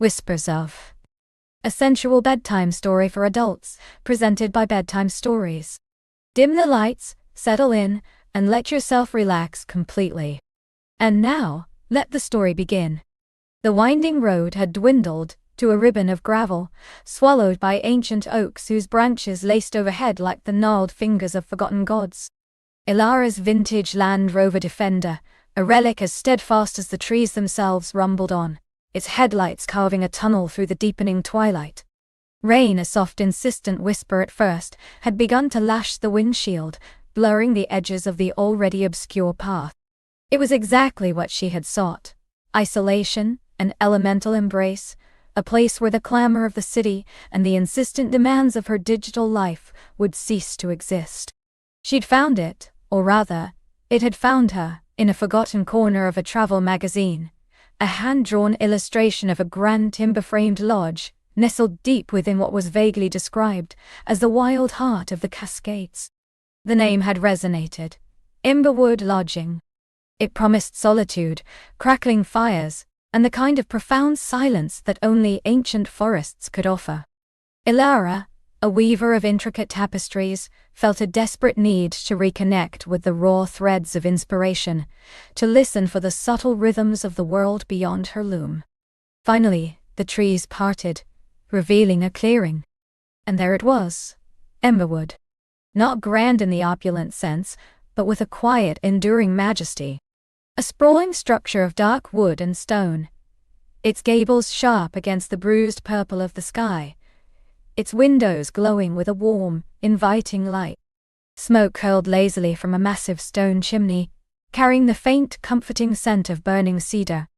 Whispers of. A sensual bedtime story for adults, presented by Bedtime Stories. Dim the lights, settle in, and let yourself relax completely. And now, let the story begin. The winding road had dwindled to a ribbon of gravel, swallowed by ancient oaks whose branches laced overhead like the gnarled fingers of forgotten gods. Ilara's vintage Land Rover Defender, a relic as steadfast as the trees themselves, rumbled on, its headlights carving a tunnel through the deepening twilight. Rain, a soft insistent whisper at first, had begun to lash the windshield, blurring the edges of the already obscure path. It was exactly what she had sought. Isolation, an elemental embrace, a place where the clamor of the city and the insistent demands of her digital life would cease to exist. She'd found it, or rather, it had found her, in a forgotten corner of a travel magazine, a hand-drawn illustration of a grand timber-framed lodge, nestled deep within what was vaguely described as the wild heart of the Cascades. The name had resonated. Emberwood Lodging. It promised solitude, crackling fires, and the kind of profound silence that only ancient forests could offer. Ilara, a weaver of intricate tapestries, felt a desperate need to reconnect with the raw threads of inspiration, to listen for the subtle rhythms of the world beyond her loom. Finally, the trees parted, revealing a clearing. And there it was, Emberwood. Not grand in the opulent sense, but with a quiet, enduring majesty. A sprawling structure of dark wood and stone, its gables sharp against the bruised purple of the sky, its windows glowing with a warm, inviting light. Smoke curled lazily from a massive stone chimney, carrying the faint, comforting scent of burning cedar.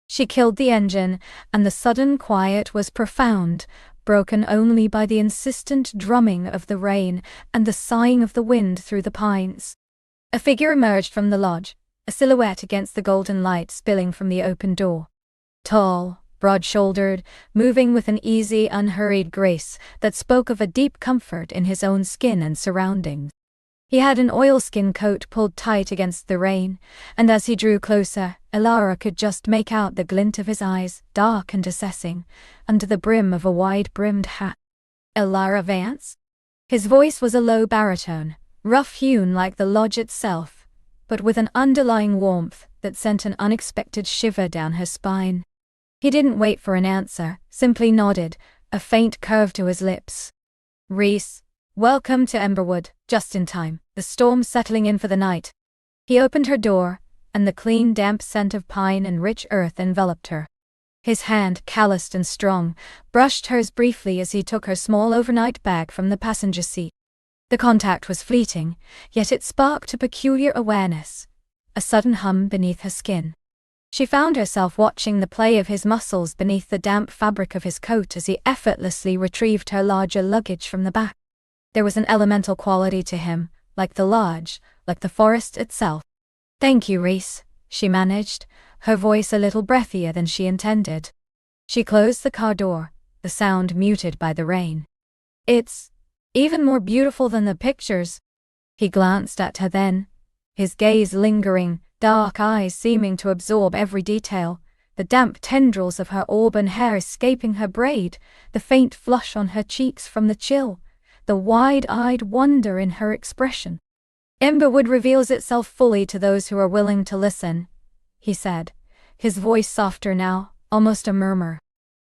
She killed the engine, and the sudden quiet was profound, broken only by the insistent drumming of the rain and the sighing of the wind through the pines. A figure emerged from the lodge, a silhouette against the golden light spilling from the open door. Tall, broad-shouldered, moving with an easy, unhurried grace that spoke of a deep comfort in his own skin and surroundings. He had an oilskin coat pulled tight against the rain, and as he drew closer, Ilara could just make out the glint of his eyes, dark and assessing, under the brim of a wide-brimmed hat. Ilara Vance? His voice was a low baritone, rough-hewn like the lodge itself, but with an underlying warmth that sent an unexpected shiver down her spine. He didn't wait for an answer, simply nodded, a faint curve to his lips. "Reese, welcome to Emberwood, just in time, the storm's settling in for the night." He opened her door, and the clean, damp scent of pine and rich earth enveloped her. His hand, calloused and strong, brushed hers briefly as he took her small overnight bag from the passenger seat. The contact was fleeting, yet it sparked a peculiar awareness, a sudden hum beneath her skin. She found herself watching the play of his muscles beneath the damp fabric of his coat as he effortlessly retrieved her larger luggage from the back. There was an elemental quality to him, like the lodge, like the forest itself. "Thank you, Reese," she managed, her voice a little breathier than she intended. She closed the car door, the sound muted by the rain. "It's even more beautiful than the pictures." He glanced at her then, his gaze lingering, dark eyes seeming to absorb every detail, the damp tendrils of her auburn hair escaping her braid, the faint flush on her cheeks from the chill, the wide-eyed wonder in her expression. "Emberwood reveals itself fully to those who are willing to listen," he said, his voice softer now, almost a murmur.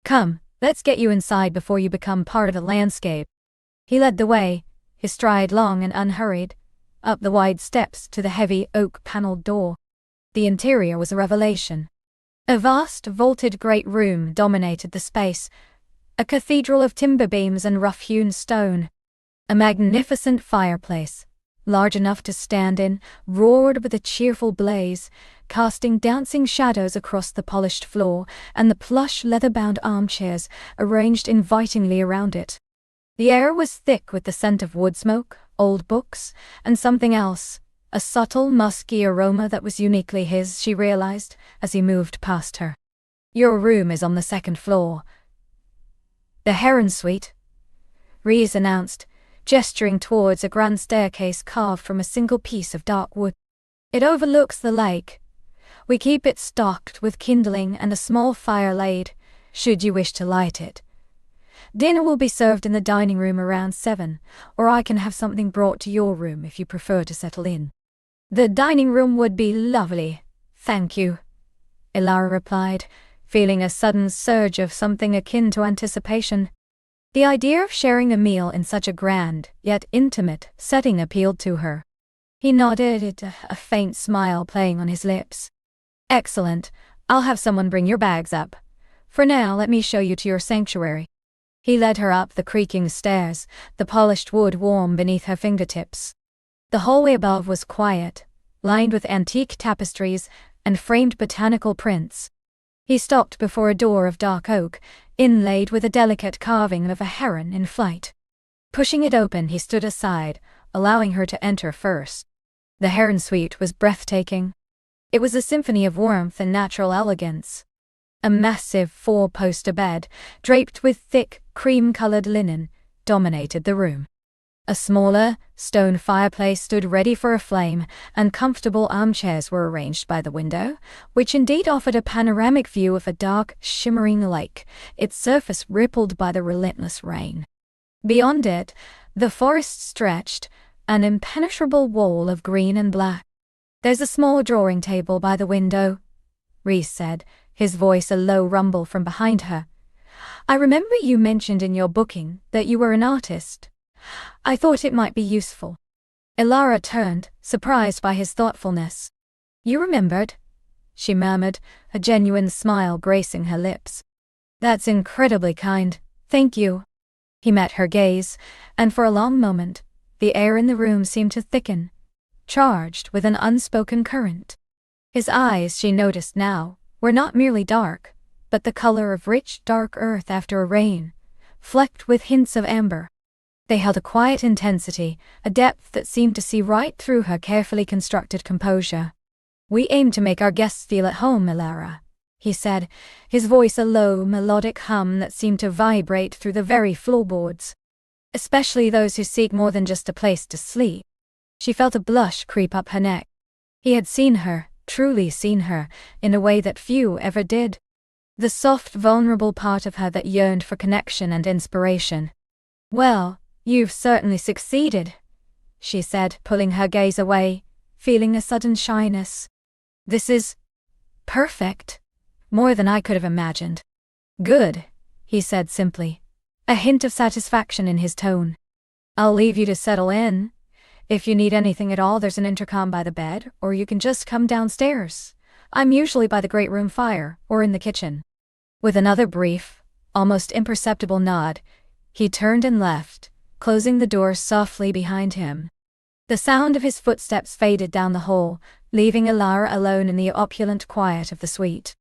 "Come, let's get you inside before you become part of the landscape." He led the way, his stride long and unhurried, up the wide steps to the heavy oak-paneled door. The interior was a revelation. A vast, vaulted great room dominated the space, a cathedral of timber beams and rough-hewn stone. A magnificent fireplace, large enough to stand in, roared with a cheerful blaze, casting dancing shadows across the polished floor and the plush leather-bound armchairs arranged invitingly around it. The air was thick with the scent of wood smoke, old books, and something else, a subtle, musky aroma that was uniquely his, she realized, as he moved past her. "Your room is on the second floor." "The Heron Suite," Reese announced, gesturing towards a grand staircase carved from a single piece of dark wood. "It overlooks the lake. We keep it stocked with kindling and a small fire laid, should you wish to light it. Dinner will be served in the dining room around 7, or I can have something brought to your room if you prefer to settle in. The dining room would be lovely, thank you, Ilara replied, feeling a sudden surge of something akin to anticipation. The idea of sharing a meal in such a grand, yet intimate, setting appealed to her. He nodded, a faint smile playing on his lips. Excellent, I'll have someone bring your bags up. For now, let me show you to your sanctuary. He led her up the creaking stairs, the polished wood warm beneath her fingertips. The hallway above was quiet, lined with antique tapestries and framed botanical prints. He stopped before a door of dark oak, inlaid with a delicate carving of a heron in flight. Pushing it open, he stood aside, allowing her to enter first. The heron suite was breathtaking. It was a symphony of warmth and natural elegance. A massive 4-poster bed, draped with thick, cream-colored linen, dominated the room. A smaller, stone fireplace stood ready for a flame, and comfortable armchairs were arranged by the window, which indeed offered a panoramic view of a dark, shimmering lake, its surface rippled by the relentless rain. Beyond it, the forest stretched, an impenetrable wall of green and black. There's a small drawing table by the window, Reese said, his voice a low rumble from behind her. I remember you mentioned in your booking that you were an artist. I thought it might be useful. Ilara turned, surprised by his thoughtfulness. You remembered? She murmured, a genuine smile gracing her lips. That's incredibly kind, thank you. He met her gaze, and for a long moment, the air in the room seemed to thicken, charged with an unspoken current. His eyes, she noticed now, were not merely dark, but the color of rich, dark earth after a rain, flecked with hints of amber. They held a quiet intensity, a depth that seemed to see right through her carefully constructed composure. We aim to make our guests feel at home, Ilara, he said, his voice a low, melodic hum that seemed to vibrate through the very floorboards. Especially those who seek more than just a place to sleep. She felt a blush creep up her neck. He had seen her, truly seen her, in a way that few ever did. The soft, vulnerable part of her that yearned for connection and inspiration. Well, you've certainly succeeded, she said, pulling her gaze away, feeling a sudden shyness. This is perfect. More than I could have imagined. Good, he said simply, a hint of satisfaction in his tone. I'll leave you to settle in. If you need anything at all, there's an intercom by the bed, or you can just come downstairs. I'm usually by the great room fire, or in the kitchen. With another brief, almost imperceptible nod, he turned and left, closing the door softly behind him. The sound of his footsteps faded down the hall, leaving Ilara alone in the opulent quiet of the suite.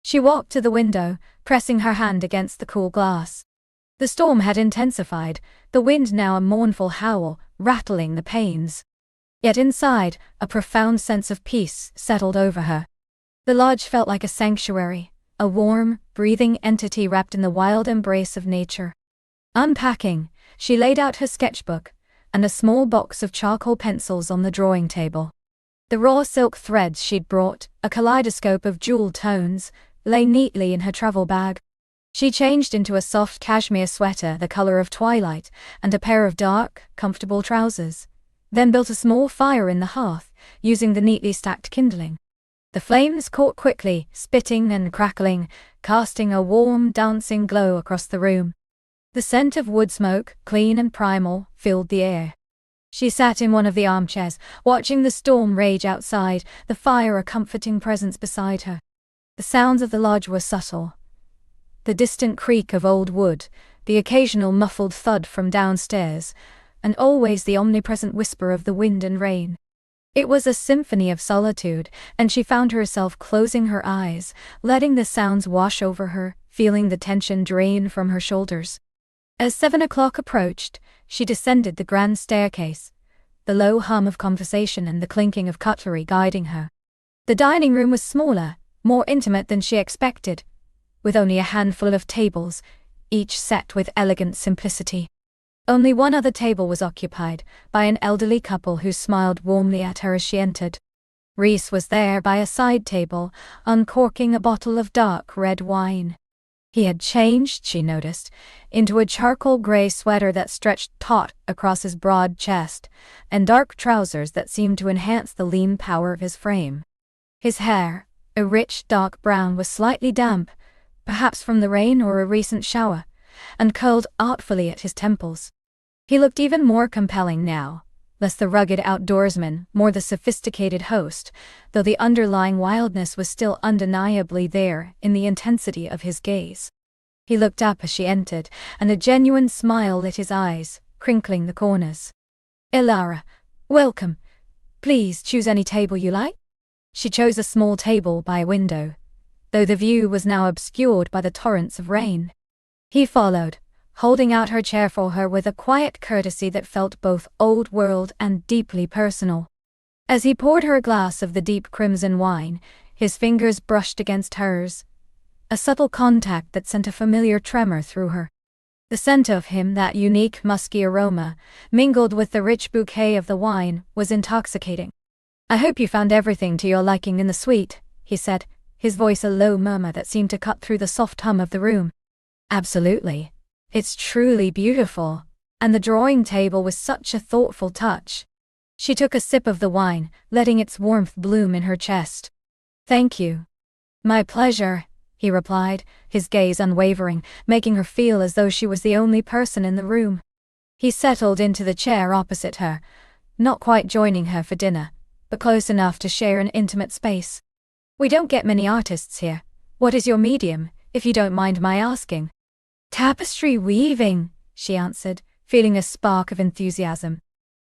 She walked to the window, pressing her hand against the cool glass. The storm had intensified, the wind now a mournful howl, rattling the panes. Yet inside, a profound sense of peace settled over her. The lodge felt like a sanctuary, a warm, breathing entity wrapped in the wild embrace of nature. Unpacking, she laid out her sketchbook, and a small box of charcoal pencils on the drawing table. The raw silk threads she'd brought, a kaleidoscope of jeweled tones, lay neatly in her travel bag. She changed into a soft cashmere sweater the color of twilight, and a pair of dark, comfortable trousers, then built a small fire in the hearth, using the neatly stacked kindling. The flames caught quickly, spitting and crackling, casting a warm, dancing glow across the room. The scent of wood smoke, clean and primal, filled the air. She sat in one of the armchairs, watching the storm rage outside, the fire a comforting presence beside her. The sounds of the lodge were subtle. The distant creak of old wood, the occasional muffled thud from downstairs, and always the omnipresent whisper of the wind and rain. It was a symphony of solitude, and she found herself closing her eyes, letting the sounds wash over her, feeling the tension drain from her shoulders. As 7 o'clock approached, she descended the grand staircase, the low hum of conversation and the clinking of cutlery guiding her. The dining room was smaller, more intimate than she expected, with only a handful of tables, each set with elegant simplicity. Only one other table was occupied, by an elderly couple who smiled warmly at her as she entered. Reese was there by a side table, uncorking a bottle of dark red wine. He had changed, she noticed, into a charcoal gray sweater that stretched taut across his broad chest, and dark trousers that seemed to enhance the lean power of his frame. His hair, a rich dark brown, was slightly damp, perhaps from the rain or a recent shower, and curled artfully at his temples. He looked even more compelling now, less the rugged outdoorsman, more the sophisticated host, though the underlying wildness was still undeniably there in the intensity of his gaze. He looked up as she entered, and a genuine smile lit his eyes, crinkling the corners. "Elara, welcome. Please choose any table you like." She chose a small table by a window, though the view was now obscured by the torrents of rain. He followed, holding out her chair for her with a quiet courtesy that felt both old-world and deeply personal. As he poured her a glass of the deep crimson wine, his fingers brushed against hers, a subtle contact that sent a familiar tremor through her. The scent of him, that unique musky aroma, mingled with the rich bouquet of the wine, was intoxicating. "I hope you found everything to your liking in the suite," he said, his voice a low murmur that seemed to cut through the soft hum of the room. "Absolutely. It's truly beautiful, and the drawing table was such a thoughtful touch." She took a sip of the wine, letting its warmth bloom in her chest. "Thank you." "My pleasure," he replied, his gaze unwavering, making her feel as though she was the only person in the room. He settled into the chair opposite her, not quite joining her for dinner, but close enough to share an intimate space. "We don't get many artists here. What is your medium, if you don't mind my asking?" "Tapestry weaving," she answered, feeling a spark of enthusiasm.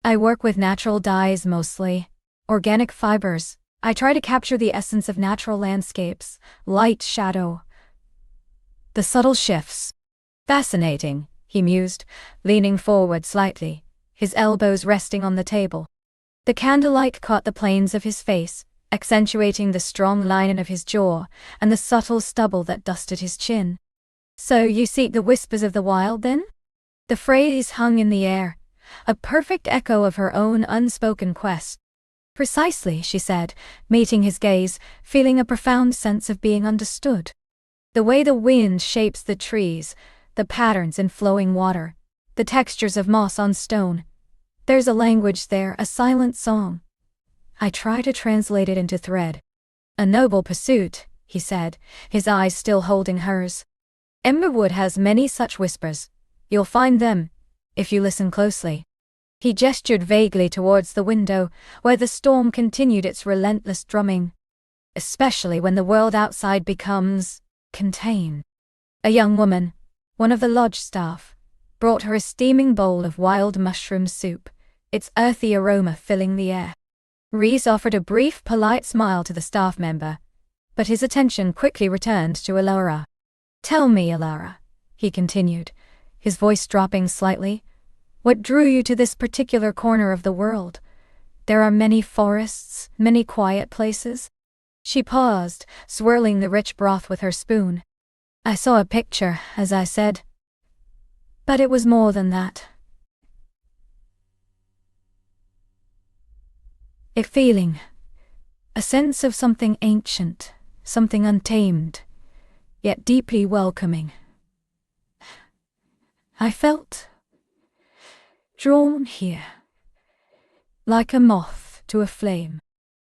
"I work with natural dyes mostly. Organic fibers. I try to capture the essence of natural landscapes, light, shadow, the subtle shifts." "Fascinating," he mused, leaning forward slightly, his elbows resting on the table. The candlelight caught the planes of his face, accentuating the strong line of his jaw and the subtle stubble that dusted his chin. "So you seek the whispers of the wild, then?" The phrase hung in the air, a perfect echo of her own unspoken quest. "Precisely," she said, meeting his gaze, feeling a profound sense of being understood. "The way the wind shapes the trees, the patterns in flowing water, the textures of moss on stone. There's a language there, a silent song. I try to translate it into thread." "A noble pursuit," he said, his eyes still holding hers. "Emberwood has many such whispers. You'll find them, if you listen closely." He gestured vaguely towards the window, where the storm continued its relentless drumming. "Especially when the world outside becomes contained." A young woman, one of the lodge staff, brought her a steaming bowl of wild mushroom soup, its earthy aroma filling the air. Reese offered a brief, polite smile to the staff member, but his attention quickly returned to Elara. "Tell me, Elara," he continued, his voice dropping slightly, "what drew you to this particular corner of the world? There are many forests, many quiet places." She paused, swirling the rich broth with her spoon. "I saw a picture, as I said. But it was more than that. A feeling, a sense of something ancient, something untamed, yet deeply welcoming. I felt drawn here, like a moth to a flame."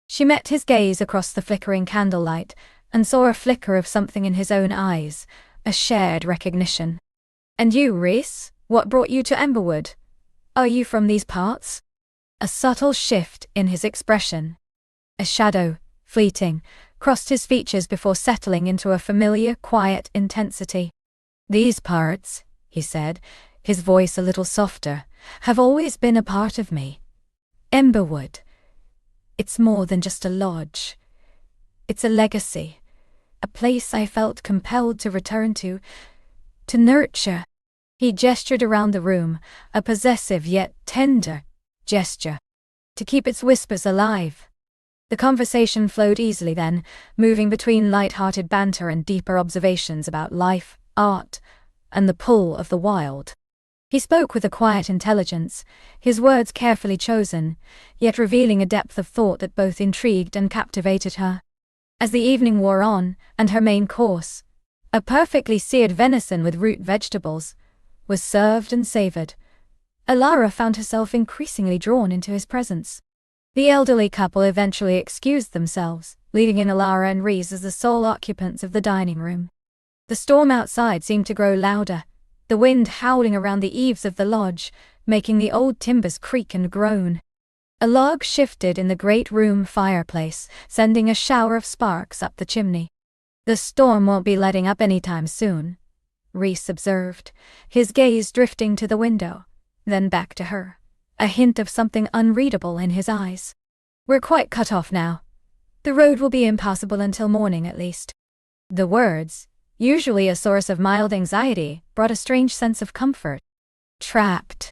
She met his gaze across the flickering candlelight and saw a flicker of something in his own eyes, a shared recognition. "And you, Reese, what brought you to Emberwood? Are you from these parts?" A subtle shift in his expression, a shadow, fleeting, crossed his features before settling into a familiar, quiet intensity. "These parts," he said, his voice a little softer, "have always been a part of me. Emberwood. It's more than just a lodge. It's a legacy, a place I felt compelled to return to nurture." He gestured around the room, a possessive yet tender gesture, to keep its whispers alive. The conversation flowed easily then, moving between light-hearted banter and deeper observations about life, art, and the pull of the wild. He spoke with a quiet intelligence, his words carefully chosen, yet revealing a depth of thought that both intrigued and captivated her. As the evening wore on, and her main course, A perfectly seared venison with root vegetables was served and savored. Alara found herself increasingly drawn into his presence. The elderly couple eventually excused themselves, leaving in Alara and Reese as the sole occupants of the dining room. The storm outside seemed to grow louder, the wind howling around the eaves of the lodge, making the old timbers creak and groan. A log shifted in the great room fireplace, sending a shower of sparks up the chimney. "The storm won't be letting up anytime soon," Reese observed, his gaze drifting to the window, then back to her, a hint of something unreadable in his eyes. "We're quite cut off now. The road will be impassable until morning at least." The words, usually a source of mild anxiety, brought a strange sense of comfort. Trapped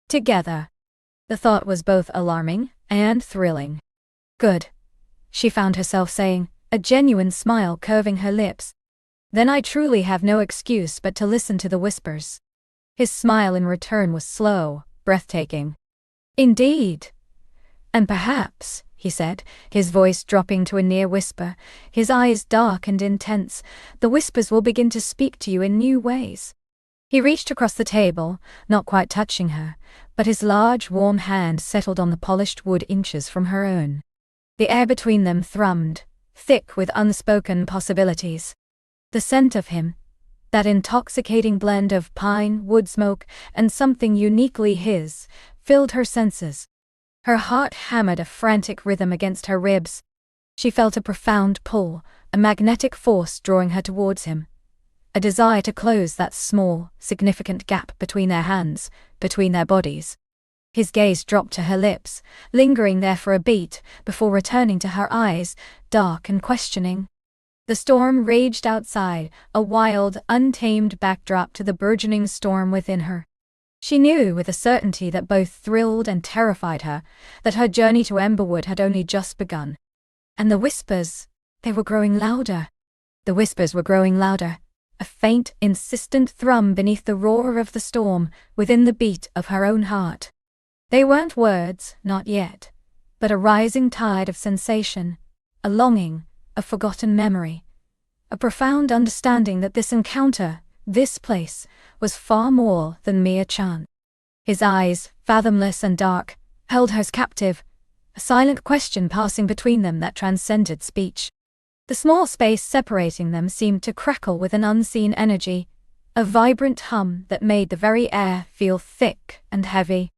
together. The thought was both alarming and thrilling. "Good," she found herself saying, a genuine smile curving her lips. "Then I truly have no excuse but to listen to the whispers." His smile in return was slow, breathtaking. "Indeed. And perhaps," he said, his voice dropping to a near whisper, his eyes dark and intense, "the whispers will begin to speak to you in new ways." He reached across the table, not quite touching her, but his large, warm hand settled on the polished wood inches from her own. The air between them thrummed, thick with unspoken possibilities. The scent of him, that intoxicating blend of pine, wood smoke, and something uniquely his, filled her senses. Her heart hammered a frantic rhythm against her ribs. She felt a profound pull, a magnetic force drawing her towards him. A desire to close that small, significant gap between their hands, between their bodies. His gaze dropped to her lips, lingering there for a beat, before returning to her eyes, dark and questioning. The storm raged outside, a wild, untamed backdrop to the burgeoning storm within her. She knew with a certainty that both thrilled and terrified her, that her journey to Emberwood had only just begun. And the whispers, they were growing louder. The whispers were growing louder, a faint, insistent thrum beneath the roar of the storm, within the beat of her own heart. They weren't words, not yet, but a rising tide of sensation, a longing, a forgotten memory, a profound understanding that this encounter, this place, was far more than mere chance. His eyes, fathomless and dark, held hers captive, a silent question passing between them that transcended speech. The small space separating them seemed to crackle with an unseen energy, a vibrant hum that made the very air feel thick and heavy.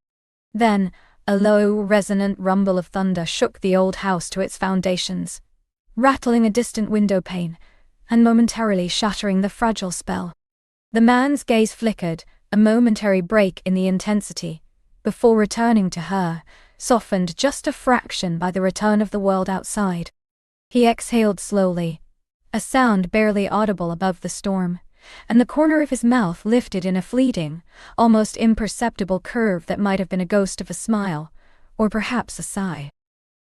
Then, a low, resonant rumble of thunder shook the old house to its foundations, rattling a distant window pane, and momentarily shattering the fragile spell. The man's gaze flickered, a momentary break in the intensity, before returning to her, softened just a fraction by the return of the world outside. He exhaled slowly, a sound barely audible above the storm, and the corner of his mouth lifted in a fleeting, almost imperceptible curve that might have been a ghost of a smile, or perhaps a sigh.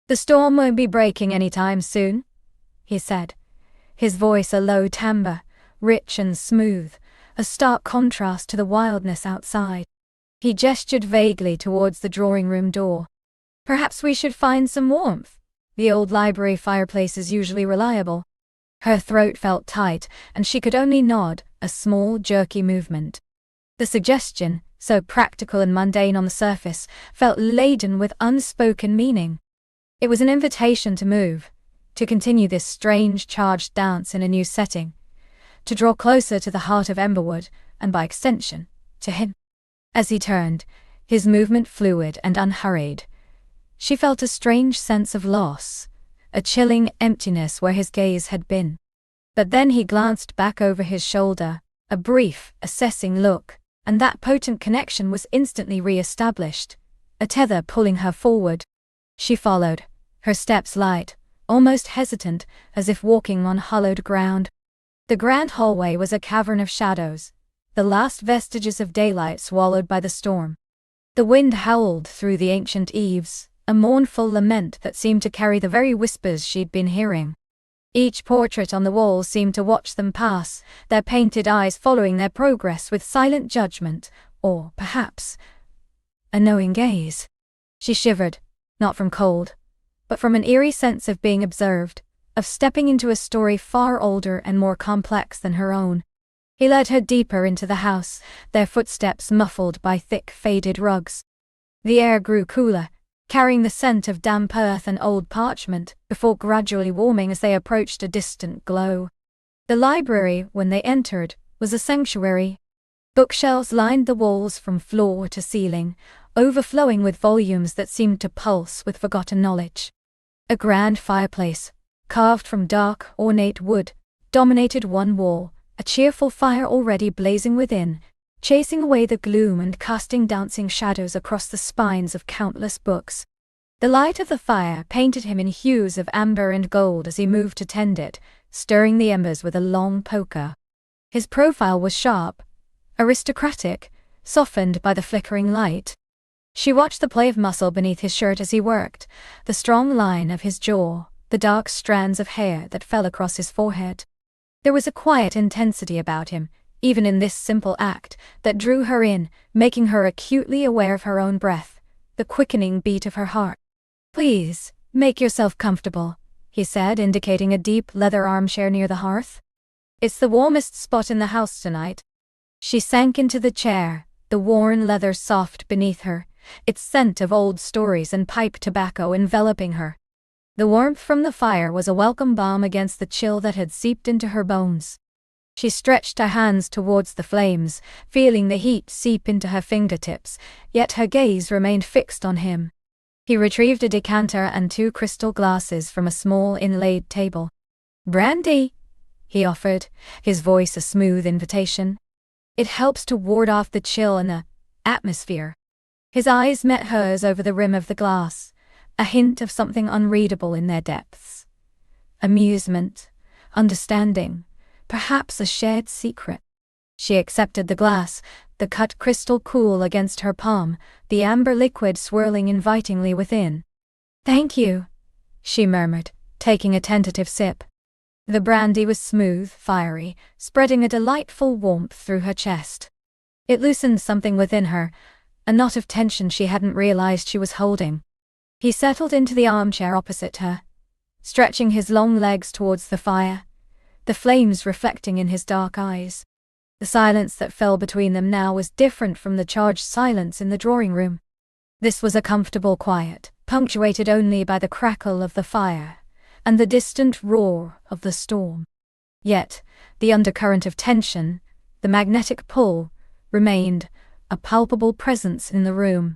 "The storm won't be breaking any time soon," he said, his voice a low timbre, rich and smooth, a stark contrast to the wildness outside. He gestured vaguely towards the drawing-room door. "Perhaps we should find some warmth. The old library fireplace is usually reliable." Her throat felt tight, and she could only nod, a small, jerky movement. The suggestion, so practical and mundane on the surface, felt laden with unspoken meaning. It was an invitation to move, to continue this strange, charged dance in a new setting, to draw closer to the heart of Emberwood, and by extension, to him. As he turned, his movement fluid and unhurried, she felt a strange sense of loss, a chilling emptiness where his gaze had been. But then he glanced back over his shoulder, a brief, assessing look, and that potent connection was instantly re-established, a tether pulling her forward. She followed, her steps light, almost hesitant, as if walking on hollowed ground. The grand hallway was a cavern of shadows, the last vestiges of daylight swallowed by the storm. The wind howled through the ancient eaves, a mournful lament that seemed to carry the very whispers she'd been hearing. Each portrait on the wall seemed to watch them pass, their painted eyes following their progress with silent judgment, or, perhaps, a knowing gaze. She shivered, not from cold, but from an eerie sense of being observed, of stepping into a story far older and more complex than her own. He led her deeper into the house, their footsteps muffled by thick faded rugs. The air grew cooler, carrying the scent of damp earth and old parchment, before gradually warming as they approached a distant glow. The library, when they entered, was a sanctuary. Bookshelves lined the walls from floor to ceiling, overflowing with volumes that seemed to pulse with forgotten knowledge. A grand fireplace, carved from dark, ornate wood, dominated one wall, a cheerful fire already blazing within, chasing away the gloom and casting dancing shadows across the spines of countless books. The light of the fire painted him in hues of amber and gold as he moved to tend it, stirring the embers with a long poker. His profile was sharp, aristocratic, softened by the flickering light. She watched the play of muscle beneath his shirt as he worked, the strong line of his jaw, the dark strands of hair that fell across his forehead. There was a quiet intensity about him, even in this simple act, that drew her in, making her acutely aware of her own breath, the quickening beat of her heart. "Please, make yourself comfortable," he said, indicating a deep leather armchair near the hearth. "It's the warmest spot in the house tonight." She sank into the chair, the worn leather soft beneath her, its scent of old stories and pipe tobacco enveloping her. The warmth from the fire was a welcome balm against the chill that had seeped into her bones. She stretched her hands towards the flames, feeling the heat seep into her fingertips, yet her gaze remained fixed on him. He retrieved a decanter and 2 crystal glasses from a small inlaid table. "Brandy?" he offered, his voice a smooth invitation. "It helps to ward off the chill in the atmosphere." His eyes met hers over the rim of the glass, a hint of something unreadable in their depths. Amusement, understanding, perhaps a shared secret. She accepted the glass, the cut crystal cool against her palm, the amber liquid swirling invitingly within. "Thank you," she murmured, taking a tentative sip. The brandy was smooth, fiery, spreading a delightful warmth through her chest. It loosened something within her, a knot of tension she hadn't realized she was holding. He settled into the armchair opposite her, stretching his long legs towards the fire, the flames reflecting in his dark eyes. The silence that fell between them now was different from the charged silence in the drawing room. This was a comfortable quiet, punctuated only by the crackle of the fire and the distant roar of the storm. Yet, the undercurrent of tension, the magnetic pull, remained, a palpable presence in the room.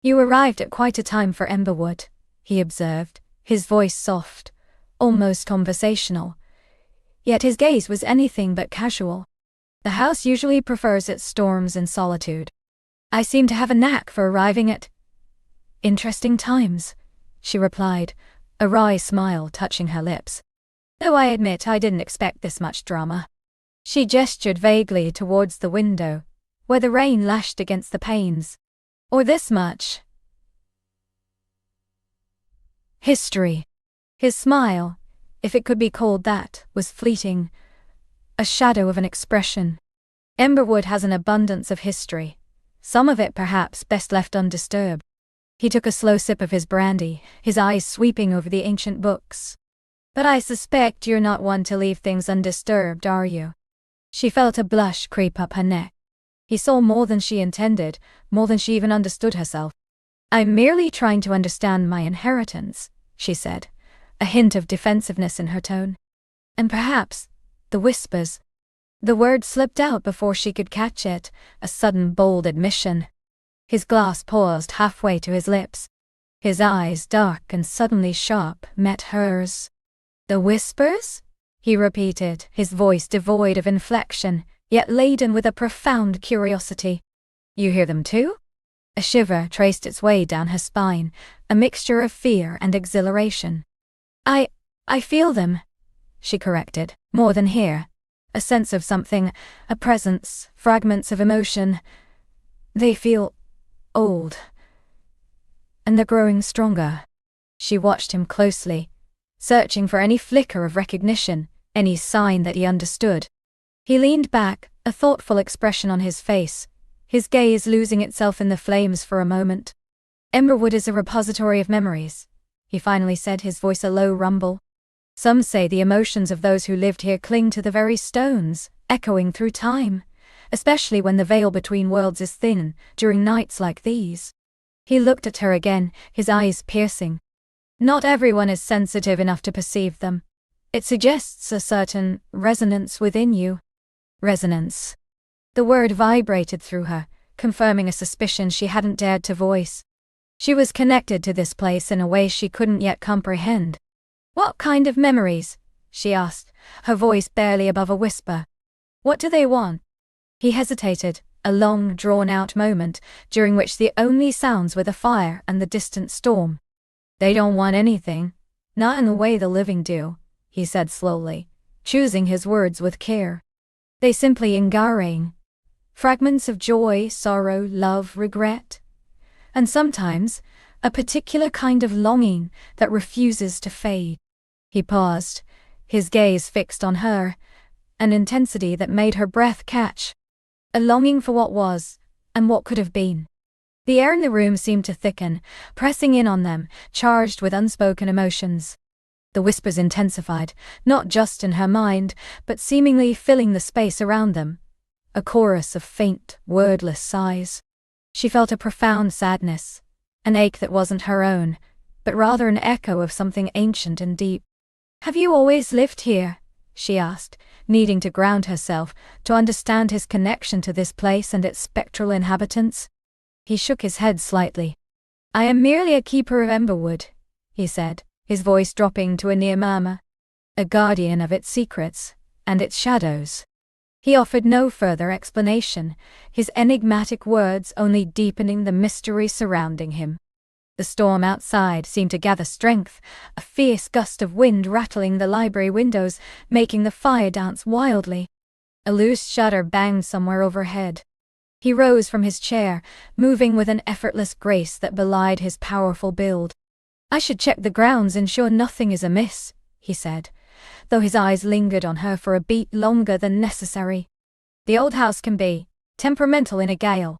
"You arrived at quite a time for Emberwood," he observed, his voice soft, almost conversational. Yet his gaze was anything but casual. "The house usually prefers its storms and solitude. I seem to have a knack for arriving at interesting times," she replied, a wry smile touching her lips. "Though I admit I didn't expect this much drama." She gestured vaguely towards the window, where the rain lashed against the panes. "Or this much history." His smile, if it could be called that, was fleeting, a shadow of an expression. "Emberwood has an abundance of history, some of it perhaps best left undisturbed." He took a slow sip of his brandy, his eyes sweeping over the ancient books. "But I suspect you're not one to leave things undisturbed, are you?" She felt a blush creep up her neck. He saw more than she intended, more than she even understood herself. "I'm merely trying to understand my inheritance," she said, a hint of defensiveness in her tone. "And perhaps, the whispers." The word slipped out before she could catch it, a sudden bold admission. His glass paused halfway to his lips. His eyes, dark and suddenly sharp, met hers. "The whispers?" he repeated, his voice devoid of inflection, yet laden with a profound curiosity. "You hear them too?" A shiver traced its way down her spine, a mixture of fear and exhilaration. I feel them," she corrected, "more than hear. A sense of something, a presence, fragments of emotion. They feel old. And they're growing stronger." She watched him closely, searching for any flicker of recognition, any sign that he understood. He leaned back, a thoughtful expression on his face, his gaze losing itself in the flames for a moment. "Emberwood is a repository of memories," he finally said, his voice a low rumble. "Some say the emotions of those who lived here cling to the very stones, echoing through time, especially when the veil between worlds is thin during nights like these. He looked at her again, his eyes piercing. Not everyone is sensitive enough to perceive them. It suggests a certain resonance within you. Resonance. The word vibrated through her, confirming a suspicion she hadn't dared to voice. She was connected to this place in a way she couldn't yet comprehend. What kind of memories? She asked, her voice barely above a whisper. What do they want? He hesitated, a long, drawn-out moment, during which the only sounds were the fire and the distant storm. They don't want anything. Not in the way the living do, he said slowly, choosing his words with care. They simply engarring. Fragments of joy, sorrow, love, regret. And sometimes, a particular kind of longing that refuses to fade. He paused, his gaze fixed on her, an intensity that made her breath catch. A longing for what was, and what could have been. The air in the room seemed to thicken, pressing in on them, charged with unspoken emotions. The whispers intensified, not just in her mind, but seemingly filling the space around them. A chorus of faint, wordless sighs. She felt a profound sadness, an ache that wasn't her own, but rather an echo of something ancient and deep. Have you always lived here? She asked, needing to ground herself, to understand his connection to this place and its spectral inhabitants. He shook his head slightly. I am merely a keeper of Emberwood, he said, his voice dropping to a near murmur. A guardian of its secrets, and its shadows. He offered no further explanation, his enigmatic words only deepening the mystery surrounding him. The storm outside seemed to gather strength, a fierce gust of wind rattling the library windows, making the fire dance wildly. A loose shutter banged somewhere overhead. He rose from his chair, moving with an effortless grace that belied his powerful build. I should check the grounds, ensure nothing is amiss, he said, though his eyes lingered on her for a beat longer than necessary. The old house can be temperamental in a gale.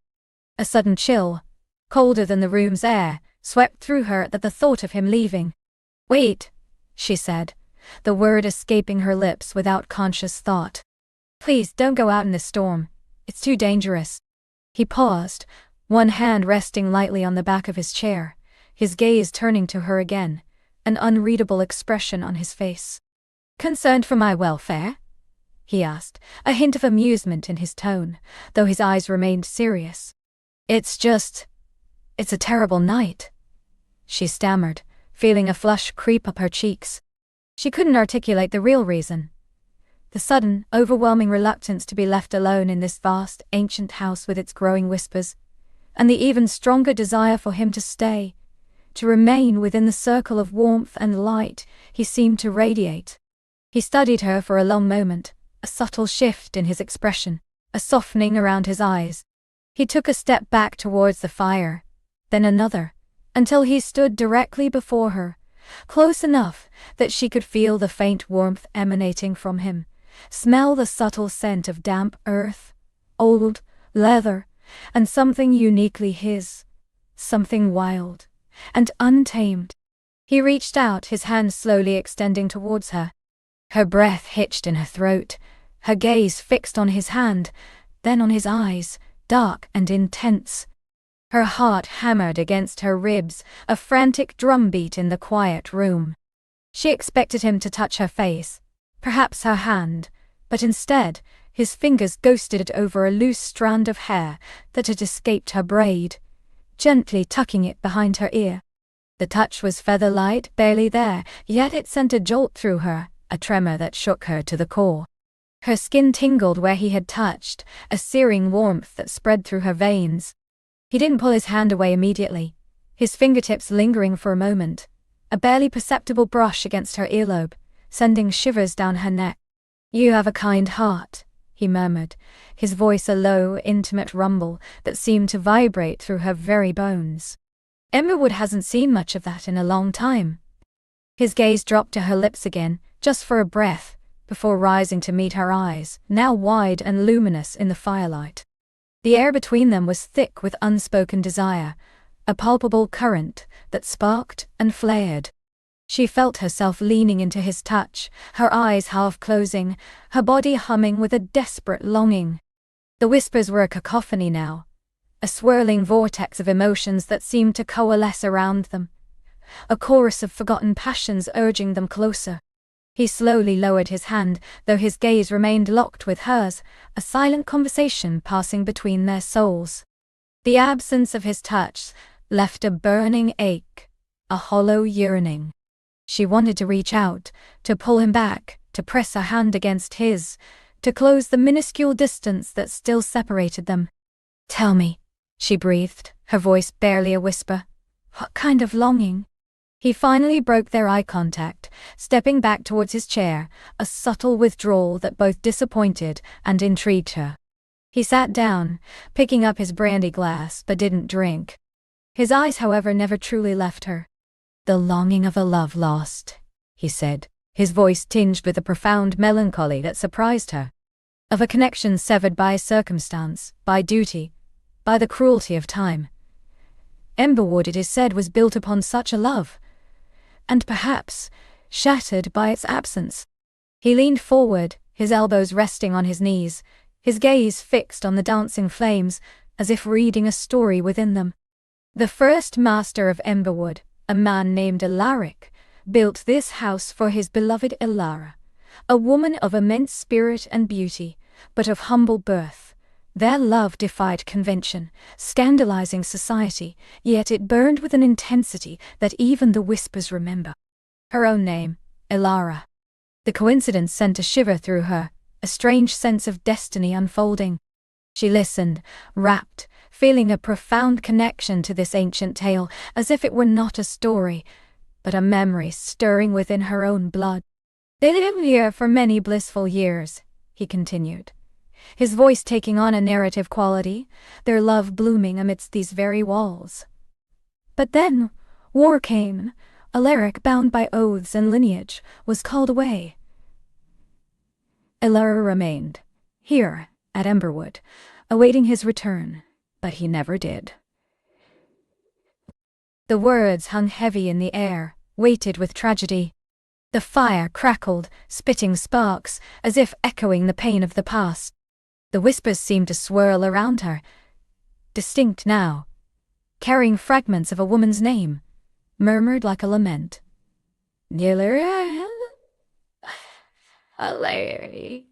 A sudden chill, colder than the room's air, swept through her at the thought of him leaving. Wait, she said, the word escaping her lips without conscious thought. Please don't go out in this storm. It's too dangerous. He paused, one hand resting lightly on the back of his chair, his gaze turning to her again, an unreadable expression on his face. Concerned for my welfare? He asked, a hint of amusement in his tone, though his eyes remained serious. It's a terrible night, she stammered, feeling a flush creep up her cheeks. She couldn't articulate the real reason. The sudden, overwhelming reluctance to be left alone in this vast, ancient house with its growing whispers, and the even stronger desire for him to stay, to remain within the circle of warmth and light he seemed to radiate. He studied her for a long moment, a subtle shift in his expression, a softening around his eyes. He took a step back towards the fire, then another, until he stood directly before her, close enough that she could feel the faint warmth emanating from him, smell the subtle scent of damp earth, old leather, and something uniquely his, something wild and untamed. He reached out, his hand slowly extending towards her. Her breath hitched in her throat, her gaze fixed on his hand, then on his eyes, dark and intense. Her heart hammered against her ribs, a frantic drumbeat in the quiet room. She expected him to touch her face, perhaps her hand, but instead, his fingers ghosted over a loose strand of hair that had escaped her braid, gently tucking it behind her ear. The touch was feather-light, barely there, yet it sent a jolt through her, a tremor that shook her to the core. Her skin tingled where he had touched, a searing warmth that spread through her veins. He didn't pull his hand away immediately, his fingertips lingering for a moment, a barely perceptible brush against her earlobe, sending shivers down her neck. You have a kind heart, he murmured, his voice a low, intimate rumble that seemed to vibrate through her very bones. Emberwood hasn't seen much of that in a long time. His gaze dropped to her lips again, just for a breath, before rising to meet her eyes, now wide and luminous in the firelight. The air between them was thick with unspoken desire, a palpable current that sparked and flared. She felt herself leaning into his touch, her eyes half closing, her body humming with a desperate longing. The whispers were a cacophony now, a swirling vortex of emotions that seemed to coalesce around them, a chorus of forgotten passions urging them closer. He slowly lowered his hand, though his gaze remained locked with hers, a silent conversation passing between their souls. The absence of his touch left a burning ache, a hollow yearning. She wanted to reach out, to pull him back, to press her hand against his, to close the minuscule distance that still separated them. "Tell me," she breathed, her voice barely a whisper. "What kind of longing?" He finally broke their eye contact, stepping back towards his chair, a subtle withdrawal that both disappointed and intrigued her. He sat down, picking up his brandy glass, but didn't drink. His eyes, however, never truly left her. "The longing of a love lost," he said, his voice tinged with a profound melancholy that surprised her. "Of a connection severed by circumstance, by duty, by the cruelty of time. Emberwood, it is said, was built upon such a love, and perhaps shattered by its absence." He leaned forward, his elbows resting on his knees, his gaze fixed on the dancing flames, as if reading a story within them. "The first master of Emberwood, a man named Alaric, built this house for his beloved Ilara, a woman of immense spirit and beauty, but of humble birth. Their love defied convention, scandalizing society, yet it burned with an intensity that even the whispers remember. Her own name, Ilara." The coincidence sent a shiver through her, a strange sense of destiny unfolding. She listened, rapt, feeling a profound connection to this ancient tale, as if it were not a story, but a memory stirring within her own blood. "They lived here for many blissful years," he continued, his voice taking on a narrative quality, their love blooming amidst these very walls. "But then, war came. Alaric, bound by oaths and lineage, was called away. Ilara remained, here, at Emberwood, awaiting his return, but he never did." The words hung heavy in the air, weighted with tragedy. The fire crackled, spitting sparks, as if echoing the pain of the past. The whispers seemed to swirl around her, distinct now, carrying fragments of a woman's name, murmured like a lament. "Alaric."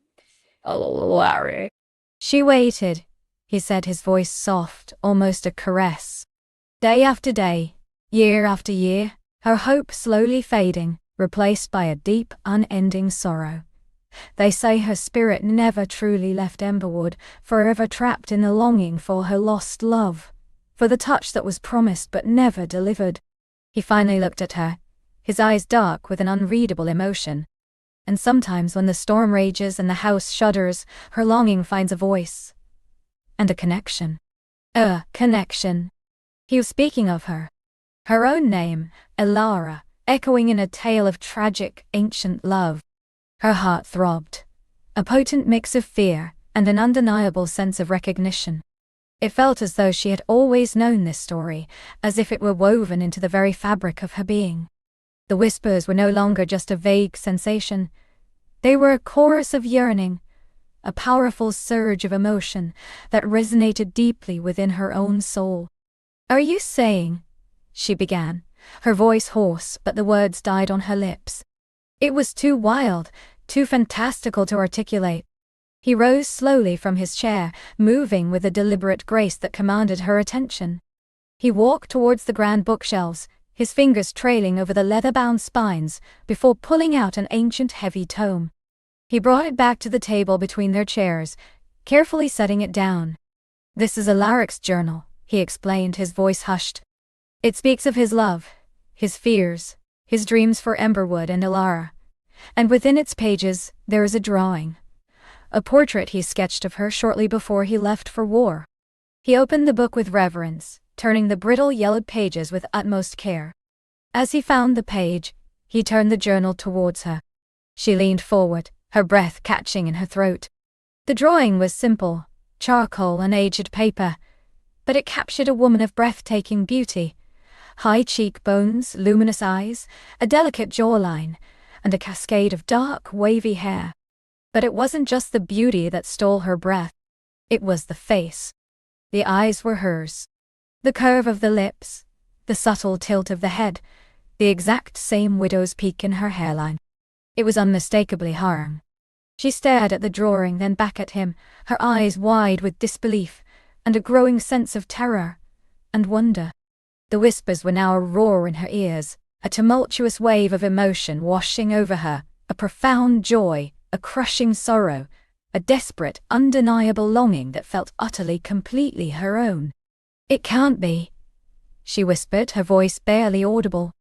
She waited, he said, his voice soft, almost a caress. Day after day, year after year, her hope slowly fading, replaced by a deep, unending sorrow. They say her spirit never truly left Emberwood, forever trapped in the longing for her lost love, for the touch that was promised but never delivered. He finally looked at her, his eyes dark with an unreadable emotion. And sometimes when the storm rages and the house shudders, her longing finds a voice. And a connection. A connection. He was speaking of her. Her own name, Ilara, echoing in a tale of tragic, ancient love. Her heart throbbed, a potent mix of fear and an undeniable sense of recognition. It felt as though she had always known this story, as if it were woven into the very fabric of her being. The whispers were no longer just a vague sensation. They were a chorus of yearning, a powerful surge of emotion that resonated deeply within her own soul. "Are you saying," she began, her voice hoarse, but the words died on her lips. It was too wild, too fantastical to articulate. He rose slowly from his chair, moving with a deliberate grace that commanded her attention. He walked towards the grand bookshelves, his fingers trailing over the leather-bound spines, before pulling out an ancient heavy tome. He brought it back to the table between their chairs, carefully setting it down. "This is Alaric's journal," he explained, his voice hushed. "It speaks of his love, his fears, his dreams for Emberwood and Ilara. And within its pages, there is a drawing. A portrait he sketched of her shortly before he left for war." He opened the book with reverence, turning the brittle yellowed pages with utmost care. As he found the page, he turned the journal towards her. She leaned forward, her breath catching in her throat. The drawing was simple, charcoal and aged paper, but it captured a woman of breathtaking beauty, high cheekbones, luminous eyes, a delicate jawline, and a cascade of dark, wavy hair. But it wasn't just the beauty that stole her breath. It was the face. The eyes were hers. The curve of the lips, the subtle tilt of the head, the exact same widow's peak in her hairline. It was unmistakably her. She stared at the drawing, then back at him, her eyes wide with disbelief, and a growing sense of terror and wonder. The whispers were now a roar in her ears, a tumultuous wave of emotion washing over her, a profound joy, a crushing sorrow, a desperate, undeniable longing that felt utterly, completely her own. "It can't be," she whispered, her voice barely audible.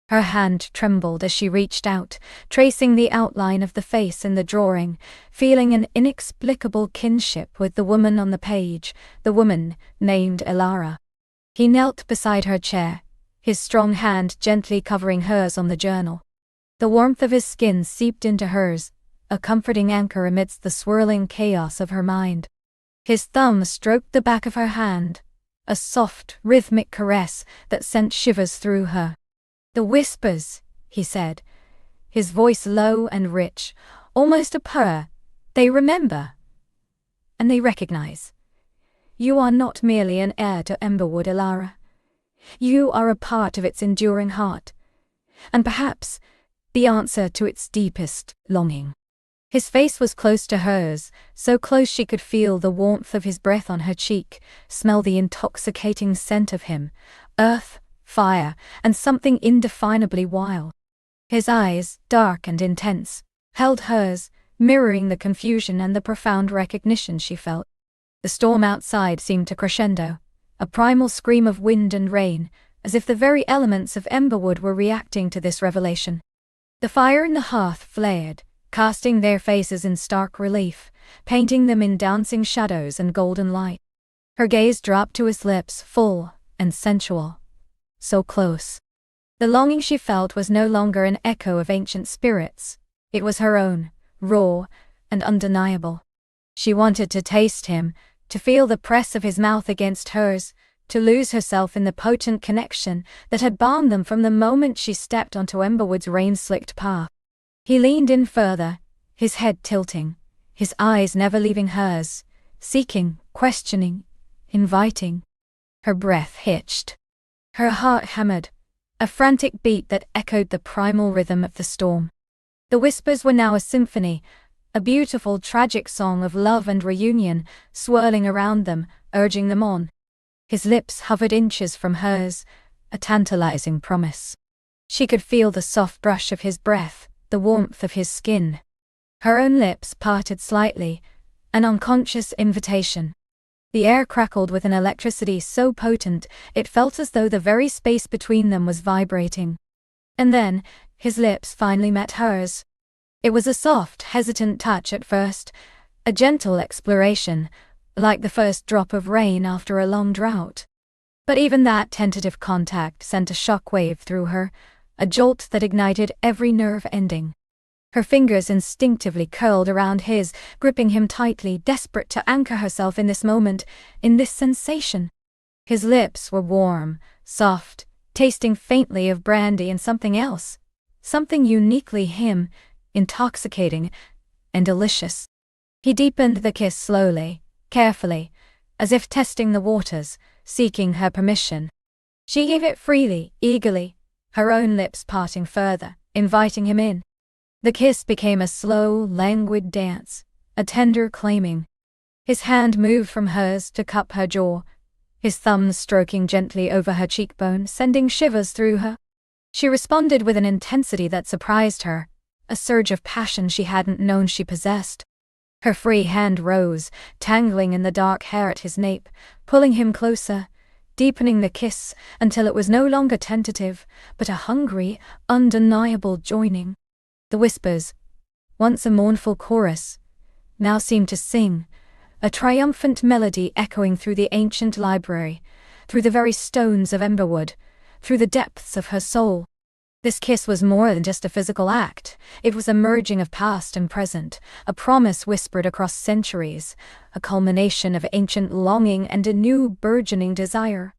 Her hand trembled as she reached out, tracing the outline of the face in the drawing, feeling an inexplicable kinship with the woman on the page, the woman named Elara. He knelt beside her chair, his strong hand gently covering hers on the journal. The warmth of his skin seeped into hers, a comforting anchor amidst the swirling chaos of her mind. His thumb stroked the back of her hand, a soft, rhythmic caress that sent shivers through her. "The whispers," he said, his voice low and rich, almost a purr. "They remember. And they recognize. You are not merely an heir to Emberwood, Elara. You are a part of its enduring heart, and perhaps the answer to its deepest longing." His face was close to hers, so close she could feel the warmth of his breath on her cheek, smell the intoxicating scent of him, earth, fire, and something indefinably wild. His eyes, dark and intense, held hers, mirroring the confusion and the profound recognition she felt. The storm outside seemed to crescendo, a primal scream of wind and rain, as if the very elements of Emberwood were reacting to this revelation. The fire in the hearth flared, casting their faces in stark relief, painting them in dancing shadows and golden light. Her gaze dropped to his lips, full and sensual. So close. The longing she felt was no longer an echo of ancient spirits. It was her own, raw and undeniable. She wanted to taste him, to feel the press of his mouth against hers, to lose herself in the potent connection that had bound them from the moment she stepped onto Emberwood's rain-slicked path. He leaned in further, his head tilting, his eyes never leaving hers, seeking, questioning, inviting. Her breath hitched. Her heart hammered, a frantic beat that echoed the primal rhythm of the storm. The whispers were now a symphony, a beautiful, tragic song of love and reunion, swirling around them, urging them on. His lips hovered inches from hers, a tantalizing promise. She could feel the soft brush of his breath, the warmth of his skin. Her own lips parted slightly, an unconscious invitation. The air crackled with an electricity so potent it felt as though the very space between them was vibrating. And then, his lips finally met hers. It was a soft, hesitant touch at first, a gentle exploration, like the first drop of rain after a long drought. But even that tentative contact sent a shockwave through her, a jolt that ignited every nerve ending. Her fingers instinctively curled around his, gripping him tightly, desperate to anchor herself in this moment, in this sensation. His lips were warm, soft, tasting faintly of brandy and something else, something uniquely him, intoxicating and delicious. He deepened the kiss slowly, carefully, as if testing the waters, seeking her permission. She gave it freely, eagerly, her own lips parting further, inviting him in. The kiss became a slow, languid dance, a tender claiming. His hand moved from hers to cup her jaw, his thumb stroking gently over her cheekbone, sending shivers through her. She responded with an intensity that surprised her, a surge of passion she hadn't known she possessed. Her free hand rose, tangling in the dark hair at his nape, pulling him closer, deepening the kiss until it was no longer tentative, but a hungry, undeniable joining. The whispers, once a mournful chorus, now seemed to sing, a triumphant melody echoing through the ancient library, through the very stones of Emberwood, through the depths of her soul. This kiss was more than just a physical act. It was a merging of past and present, a promise whispered across centuries, a culmination of ancient longing and a new burgeoning desire.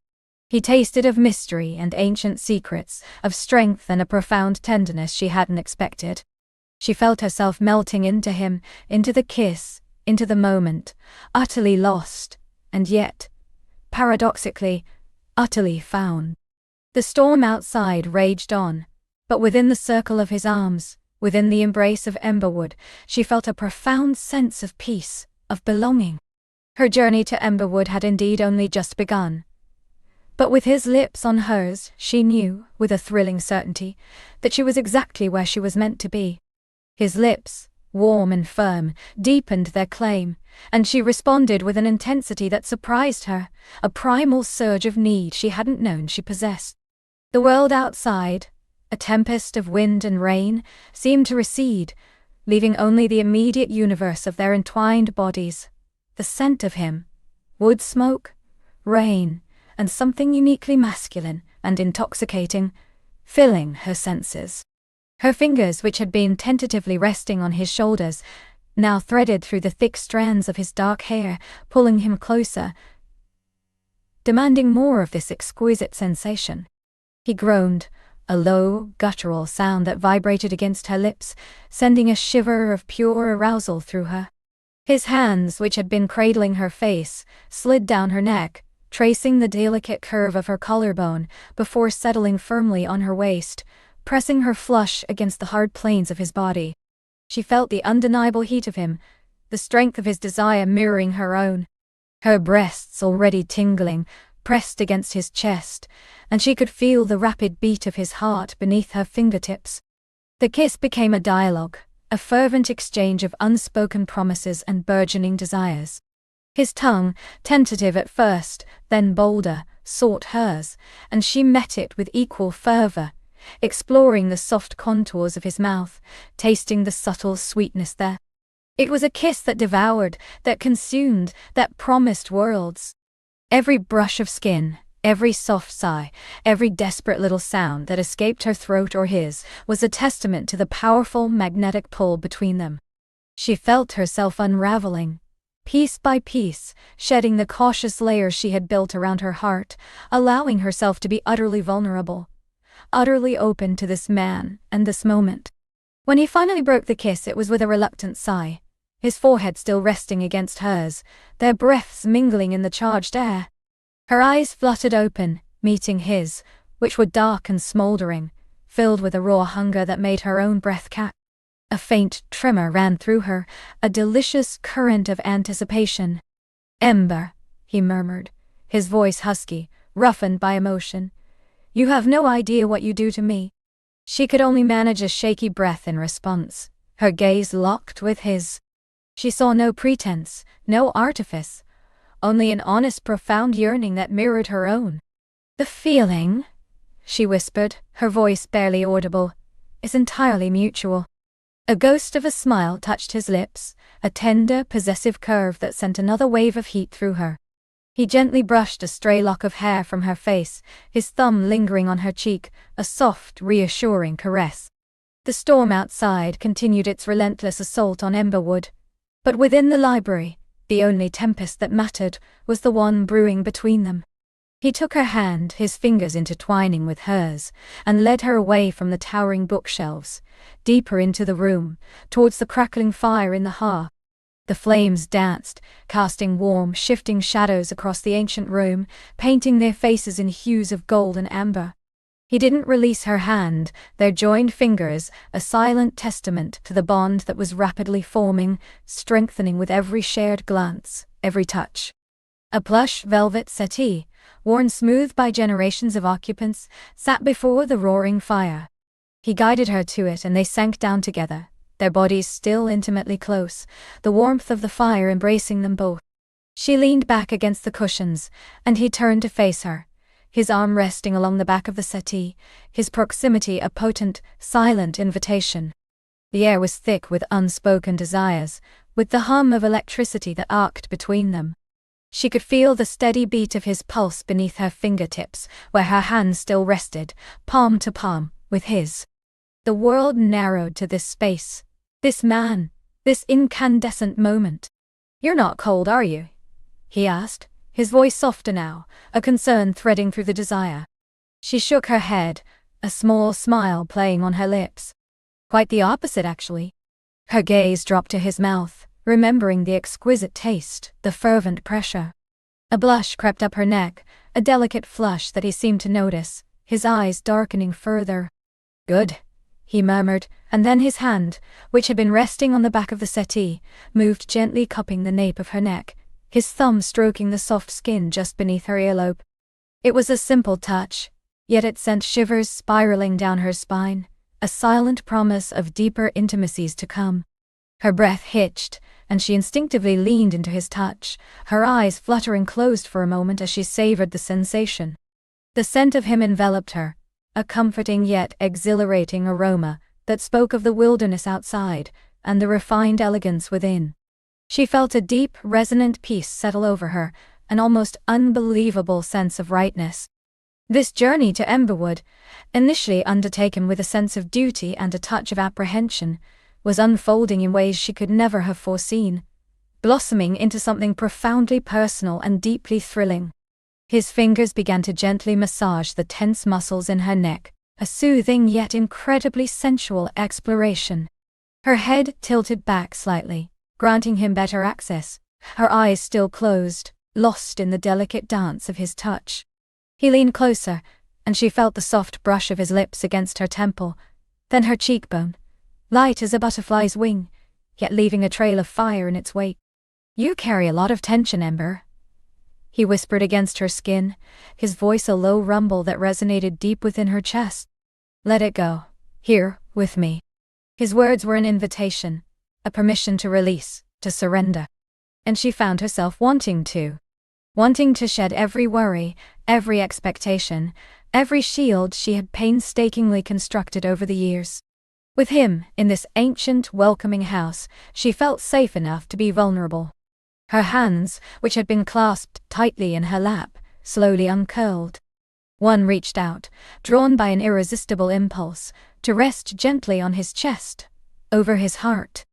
He tasted of mystery and ancient secrets, of strength and a profound tenderness she hadn't expected. She felt herself melting into him, into the kiss, into the moment, utterly lost, and yet, paradoxically, utterly found. The storm outside raged on, but within the circle of his arms, within the embrace of Emberwood, she felt a profound sense of peace, of belonging. Her journey to Emberwood had indeed only just begun. But with his lips on hers, she knew, with a thrilling certainty, that she was exactly where she was meant to be. His lips, warm and firm, deepened their claim, and she responded with an intensity that surprised her, a primal surge of need she hadn't known she possessed. The world outside, a tempest of wind and rain, seemed to recede, leaving only the immediate universe of their entwined bodies. The scent of him, wood smoke, rain, and something uniquely masculine and intoxicating, filling her senses. Her fingers, which had been tentatively resting on his shoulders, now threaded through the thick strands of his dark hair, pulling him closer, demanding more of this exquisite sensation. He groaned, a low, guttural sound that vibrated against her lips, sending a shiver of pure arousal through her. His hands, which had been cradling her face, slid down her neck, tracing the delicate curve of her collarbone before settling firmly on her waist, pressing her flush against the hard planes of his body. She felt the undeniable heat of him, the strength of his desire mirroring her own. Her breasts, already tingling, pressed against his chest, and she could feel the rapid beat of his heart beneath her fingertips. The kiss became a dialogue, a fervent exchange of unspoken promises and burgeoning desires. His tongue, tentative at first, then bolder, sought hers, and she met it with equal fervor, exploring the soft contours of his mouth, tasting the subtle sweetness there. It was a kiss that devoured, that consumed, that promised worlds. Every brush of skin, every soft sigh, every desperate little sound that escaped her throat or his, was a testament to the powerful magnetic pull between them. She felt herself unraveling, piece by piece, shedding the cautious layers she had built around her heart, allowing herself to be utterly vulnerable, utterly open to this man and this moment. When he finally broke the kiss, it was with a reluctant sigh, his forehead still resting against hers, their breaths mingling in the charged air. Her eyes fluttered open, meeting his, which were dark and smoldering, filled with a raw hunger that made her own breath catch. A faint tremor ran through her, a delicious current of anticipation. "Ember," he murmured, his voice husky, roughened by emotion. "You have no idea what you do to me." She could only manage a shaky breath in response, her gaze locked with his. She saw no pretense, no artifice, only an honest, profound yearning that mirrored her own. "The feeling," she whispered, her voice barely audible, "is entirely mutual." A ghost of a smile touched his lips, a tender, possessive curve that sent another wave of heat through her. He gently brushed a stray lock of hair from her face, his thumb lingering on her cheek, a soft, reassuring caress. The storm outside continued its relentless assault on Emberwood, but within the library, the only tempest that mattered was the one brewing between them. He took her hand, his fingers intertwining with hers, and led her away from the towering bookshelves, deeper into the room, towards the crackling fire in the hearth. The flames danced, casting warm, shifting shadows across the ancient room, painting their faces in hues of gold and amber. He didn't release her hand, their joined fingers, a silent testament to the bond that was rapidly forming, strengthening with every shared glance, every touch. A plush velvet settee, worn smooth by generations of occupants, sat before the roaring fire. He guided her to it and they sank down together, their bodies still intimately close, the warmth of the fire embracing them both. She leaned back against the cushions, and he turned to face her, his arm resting along the back of the settee, his proximity a potent, silent invitation. The air was thick with unspoken desires, with the hum of electricity that arced between them. She could feel the steady beat of his pulse beneath her fingertips, where her hand still rested, palm to palm, with his. The world narrowed to this space, this man, this incandescent moment. "You're not cold, are you?" he asked, his voice softer now, a concern threading through the desire. She shook her head, a small smile playing on her lips. Quite the opposite, actually. Her gaze dropped to his mouth, remembering the exquisite taste, the fervent pressure. A blush crept up her neck, a delicate flush that he seemed to notice, his eyes darkening further. "Good," he murmured, and then his hand, which had been resting on the back of the settee, moved gently cupping the nape of her neck, his thumb stroking the soft skin just beneath her earlobe. It was a simple touch, yet it sent shivers spiraling down her spine, a silent promise of deeper intimacies to come. Her breath hitched, and she instinctively leaned into his touch, her eyes fluttering closed for a moment as she savored the sensation. The scent of him enveloped her, a comforting yet exhilarating aroma that spoke of the wilderness outside and the refined elegance within. She felt a deep, resonant peace settle over her, an almost unbelievable sense of rightness. This journey to Emberwood, initially undertaken with a sense of duty and a touch of apprehension, was unfolding in ways she could never have foreseen, blossoming into something profoundly personal and deeply thrilling. His fingers began to gently massage the tense muscles in her neck, a soothing yet incredibly sensual exploration. Her head tilted back slightly, granting him better access, her eyes still closed, lost in the delicate dance of his touch. He leaned closer, and she felt the soft brush of his lips against her temple, then her cheekbone, light as a butterfly's wing, yet leaving a trail of fire in its wake. "You carry a lot of tension, Ember," he whispered against her skin, his voice a low rumble that resonated deep within her chest. "Let it go. Here, with me." His words were an invitation, a permission to release, to surrender. And she found herself wanting to shed every worry, every expectation, every shield she had painstakingly constructed over the years. With him, in this ancient, welcoming house, she felt safe enough to be vulnerable. Her hands, which had been clasped tightly in her lap, slowly uncurled. One reached out, drawn by an irresistible impulse, to rest gently on his chest, over his heart.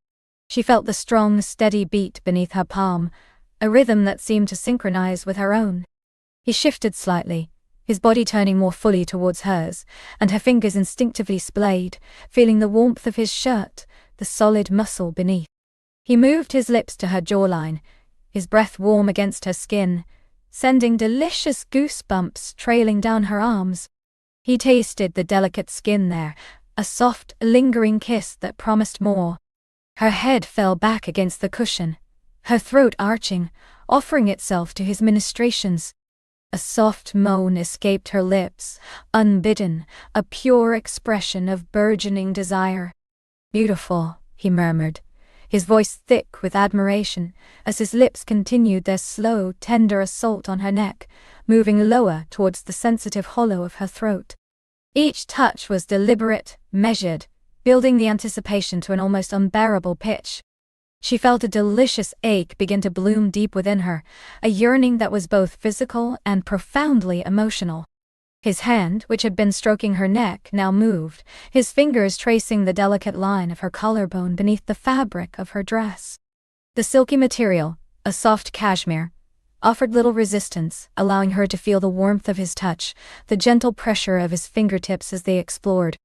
She felt the strong, steady beat beneath her palm, a rhythm that seemed to synchronize with her own. He shifted slightly, his body turning more fully towards hers, and her fingers instinctively splayed, feeling the warmth of his shirt, the solid muscle beneath. He moved his lips to her jawline, his breath warm against her skin, sending delicious goosebumps trailing down her arms. He tasted the delicate skin there, a soft, lingering kiss that promised more. Her head fell back against the cushion, her throat arching, offering itself to his ministrations. A soft moan escaped her lips, unbidden, a pure expression of burgeoning desire. "Beautiful," he murmured, his voice thick with admiration, as his lips continued their slow, tender assault on her neck, moving lower towards the sensitive hollow of her throat. Each touch was deliberate, measured, building the anticipation to an almost unbearable pitch. She felt a delicious ache begin to bloom deep within her, a yearning that was both physical and profoundly emotional. His hand, which had been stroking her neck, now moved, his fingers tracing the delicate line of her collarbone beneath the fabric of her dress. The silky material, a soft cashmere, offered little resistance, allowing her to feel the warmth of his touch, the gentle pressure of his fingertips as they explored.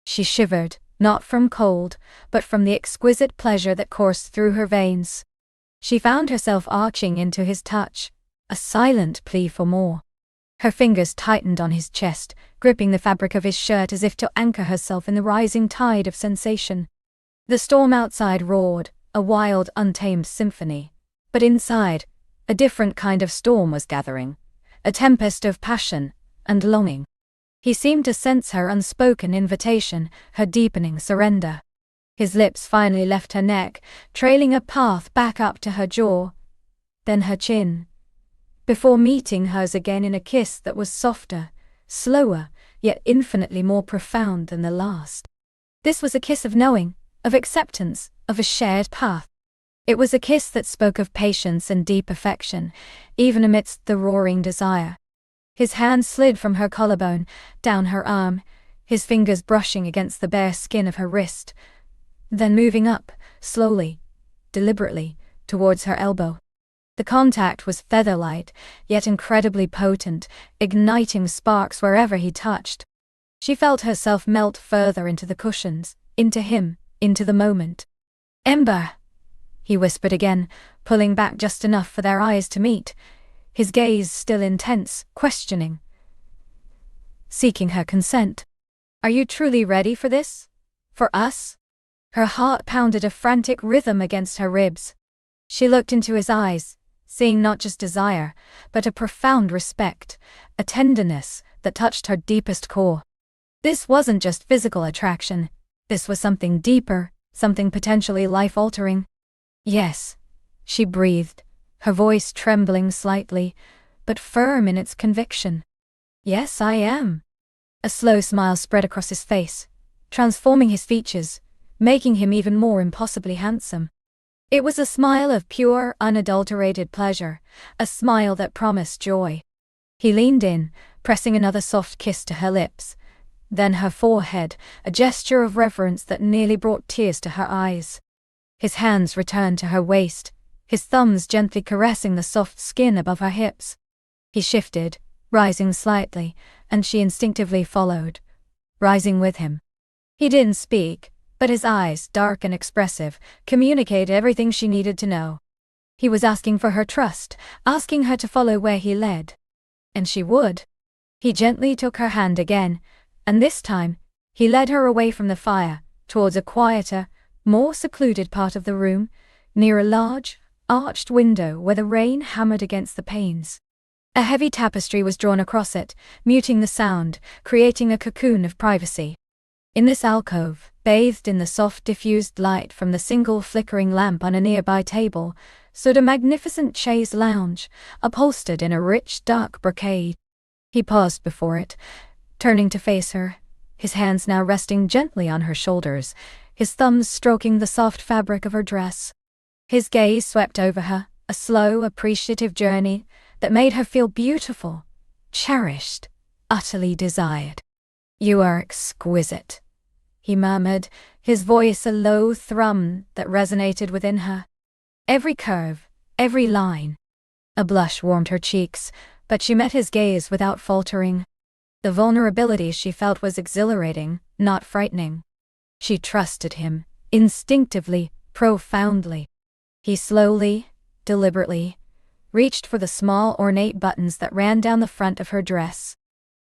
She shivered, not from cold, but from the exquisite pleasure that coursed through her veins. She found herself arching into his touch, a silent plea for more. Her fingers tightened on his chest, gripping the fabric of his shirt as if to anchor herself in the rising tide of sensation. The storm outside roared, a wild, untamed symphony. But inside, a different kind of storm was gathering, a tempest of passion and longing. He seemed to sense her unspoken invitation, her deepening surrender. His lips finally left her neck, trailing a path back up to her jaw, then her chin, before meeting hers again in a kiss that was softer, slower, yet infinitely more profound than the last. This was a kiss of knowing, of acceptance, of a shared path. It was a kiss that spoke of patience and deep affection, even amidst the roaring desire. His hand slid from her collarbone, down her arm, his fingers brushing against the bare skin of her wrist, then moving up, slowly, deliberately, towards her elbow. The contact was feather-light, yet incredibly potent, igniting sparks wherever he touched. She felt herself melt further into the cushions, into him, into the moment. "Ember," he whispered again, pulling back just enough for their eyes to meet, his gaze still intense, questioning, seeking her consent. "Are you truly ready for this? For us?" Her heart pounded a frantic rhythm against her ribs. She looked into his eyes, seeing not just desire, but a profound respect, a tenderness that touched her deepest core. This wasn't just physical attraction. This was something deeper, something potentially life-altering. "Yes," she breathed, her voice trembling slightly, but firm in its conviction. "Yes, I am." A slow smile spread across his face, transforming his features, making him even more impossibly handsome. It was a smile of pure, unadulterated pleasure, a smile that promised joy. He leaned in, pressing another soft kiss to her lips, then her forehead, a gesture of reverence that nearly brought tears to her eyes. His hands returned to her waist, his thumbs gently caressing the soft skin above her hips. He shifted, rising slightly, and she instinctively followed, rising with him. He didn't speak, but his eyes, dark and expressive, communicated everything she needed to know. He was asking for her trust, asking her to follow where he led. And she would. He gently took her hand again, and this time, he led her away from the fire, towards a quieter, more secluded part of the room, near a large, arched window where the rain hammered against the panes. A heavy tapestry was drawn across it, muting the sound, creating a cocoon of privacy. In this alcove, bathed in the soft diffused light from the single flickering lamp on a nearby table, stood a magnificent chaise lounge, upholstered in a rich dark brocade. He paused before it, turning to face her, his hands now resting gently on her shoulders, his thumbs stroking the soft fabric of her dress. His gaze swept over her, a slow, appreciative journey that made her feel beautiful, cherished, utterly desired. "You are exquisite," he murmured, his voice a low thrum that resonated within her. Every curve, every line. A blush warmed her cheeks, but she met his gaze without faltering. The vulnerability she felt was exhilarating, not frightening. She trusted him, instinctively, profoundly. He slowly, deliberately, reached for the small ornate buttons that ran down the front of her dress.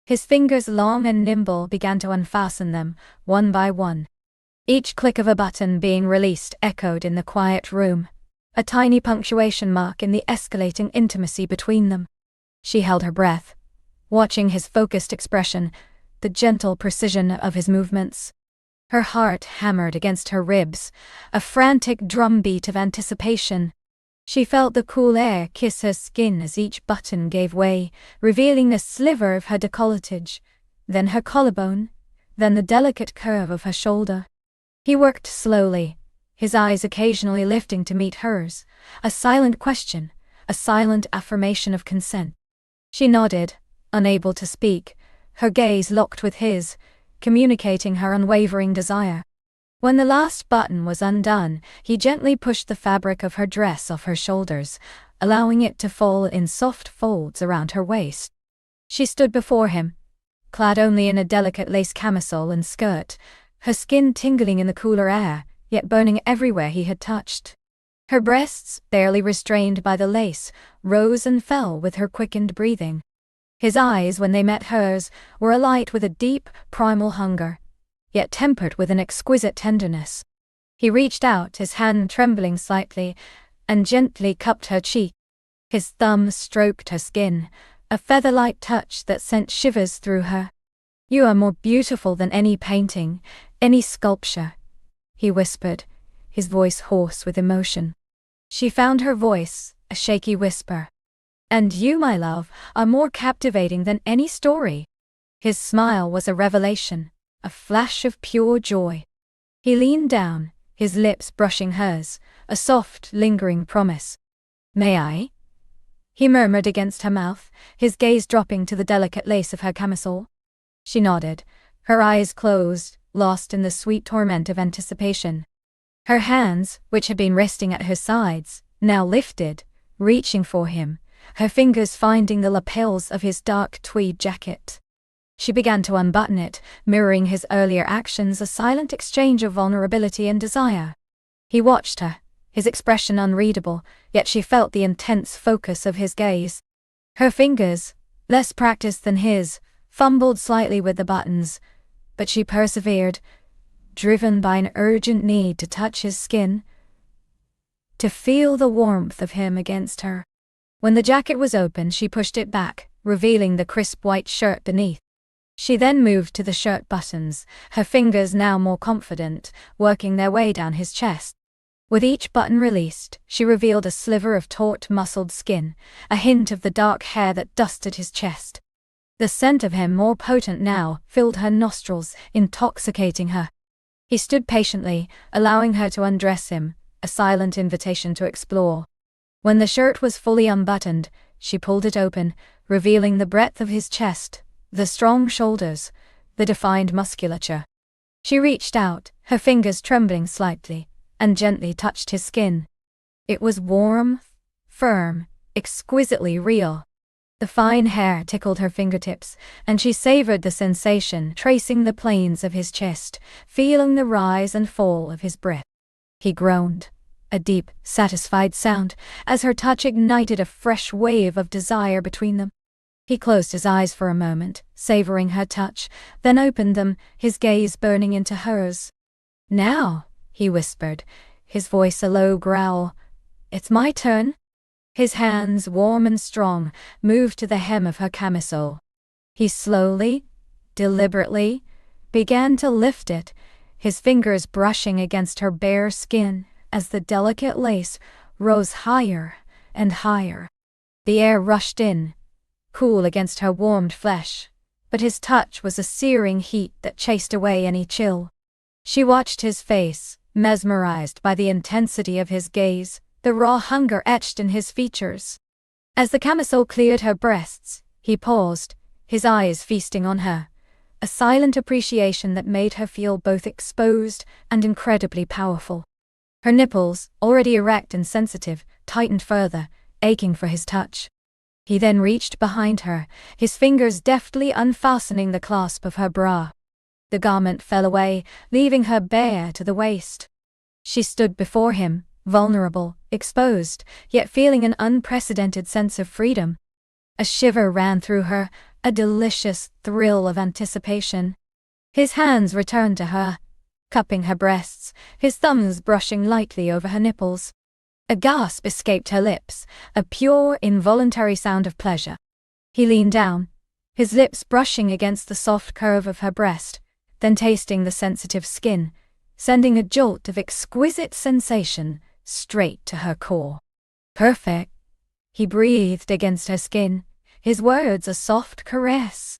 His fingers, long and nimble, began to unfasten them, one by one. Each click of a button being released echoed in the quiet room, a tiny punctuation mark in the escalating intimacy between them. She held her breath, watching his focused expression, the gentle precision of his movements. Her heart hammered against her ribs, a frantic drumbeat of anticipation. She felt the cool air kiss her skin as each button gave way, revealing a sliver of her décolletage, then her collarbone, then the delicate curve of her shoulder. He worked slowly, his eyes occasionally lifting to meet hers, a silent question, a silent affirmation of consent. She nodded, unable to speak, her gaze locked with his, communicating her unwavering desire. When the last button was undone, he gently pushed the fabric of her dress off her shoulders, allowing it to fall in soft folds around her waist. She stood before him, clad only in a delicate lace camisole and skirt, her skin tingling in the cooler air, yet burning everywhere he had touched. Her breasts, barely restrained by the lace, rose and fell with her quickened breathing. His eyes, when they met hers, were alight with a deep, primal hunger, yet tempered with an exquisite tenderness. He reached out, his hand trembling slightly, and gently cupped her cheek. His thumb stroked her skin, a feather-light touch that sent shivers through her. "You are more beautiful than any painting, any sculpture," he whispered, his voice hoarse with emotion. She found her voice, a shaky whisper. "And you, my love, are more captivating than any story." His smile was a revelation, a flash of pure joy. He leaned down, his lips brushing hers, a soft, lingering promise. "May I?" he murmured against her mouth, his gaze dropping to the delicate lace of her camisole. She nodded, her eyes closed, lost in the sweet torment of anticipation. Her hands, which had been resting at her sides, now lifted, reaching for him, her fingers finding the lapels of his dark tweed jacket. She began to unbutton it, mirroring his earlier actions, a silent exchange of vulnerability and desire. He watched her, his expression unreadable, yet she felt the intense focus of his gaze. Her fingers, less practiced than his, fumbled slightly with the buttons, but she persevered, driven by an urgent need to touch his skin, to feel the warmth of him against her. When the jacket was open, she pushed it back, revealing the crisp white shirt beneath. She then moved to the shirt buttons, her fingers now more confident, working their way down his chest. With each button released, she revealed a sliver of taut, muscled skin, a hint of the dark hair that dusted his chest. The scent of him, more potent now, filled her nostrils, intoxicating her. He stood patiently, allowing her to undress him, a silent invitation to explore. When the shirt was fully unbuttoned, she pulled it open, revealing the breadth of his chest, the strong shoulders, the defined musculature. She reached out, her fingers trembling slightly, and gently touched his skin. It was warm, firm, exquisitely real. The fine hair tickled her fingertips, and she savored the sensation, tracing the planes of his chest, feeling the rise and fall of his breath. He groaned, a deep, satisfied sound, as her touch ignited a fresh wave of desire between them. He closed his eyes for a moment, savoring her touch, then opened them, his gaze burning into hers. "Now," he whispered, his voice a low growl, "it's my turn." His hands, warm and strong, moved to the hem of her camisole. He slowly, deliberately, began to lift it, his fingers brushing against her bare skin as the delicate lace rose higher and higher. The air rushed in, cool against her warmed flesh, but his touch was a searing heat that chased away any chill. She watched his face, mesmerized by the intensity of his gaze, the raw hunger etched in his features. As the camisole cleared her breasts, he paused, his eyes feasting on her, a silent appreciation that made her feel both exposed and incredibly powerful. Her nipples, already erect and sensitive, tightened further, aching for his touch. He then reached behind her, his fingers deftly unfastening the clasp of her bra. The garment fell away, leaving her bare to the waist. She stood before him, vulnerable, exposed, yet feeling an unprecedented sense of freedom. A shiver ran through her, a delicious thrill of anticipation. His hands returned to her, cupping her breasts, his thumbs brushing lightly over her nipples. A gasp escaped her lips, a pure, involuntary sound of pleasure. He leaned down, his lips brushing against the soft curve of her breast, then tasting the sensitive skin, sending a jolt of exquisite sensation straight to her core. "Perfect," he breathed against her skin, his words a soft caress.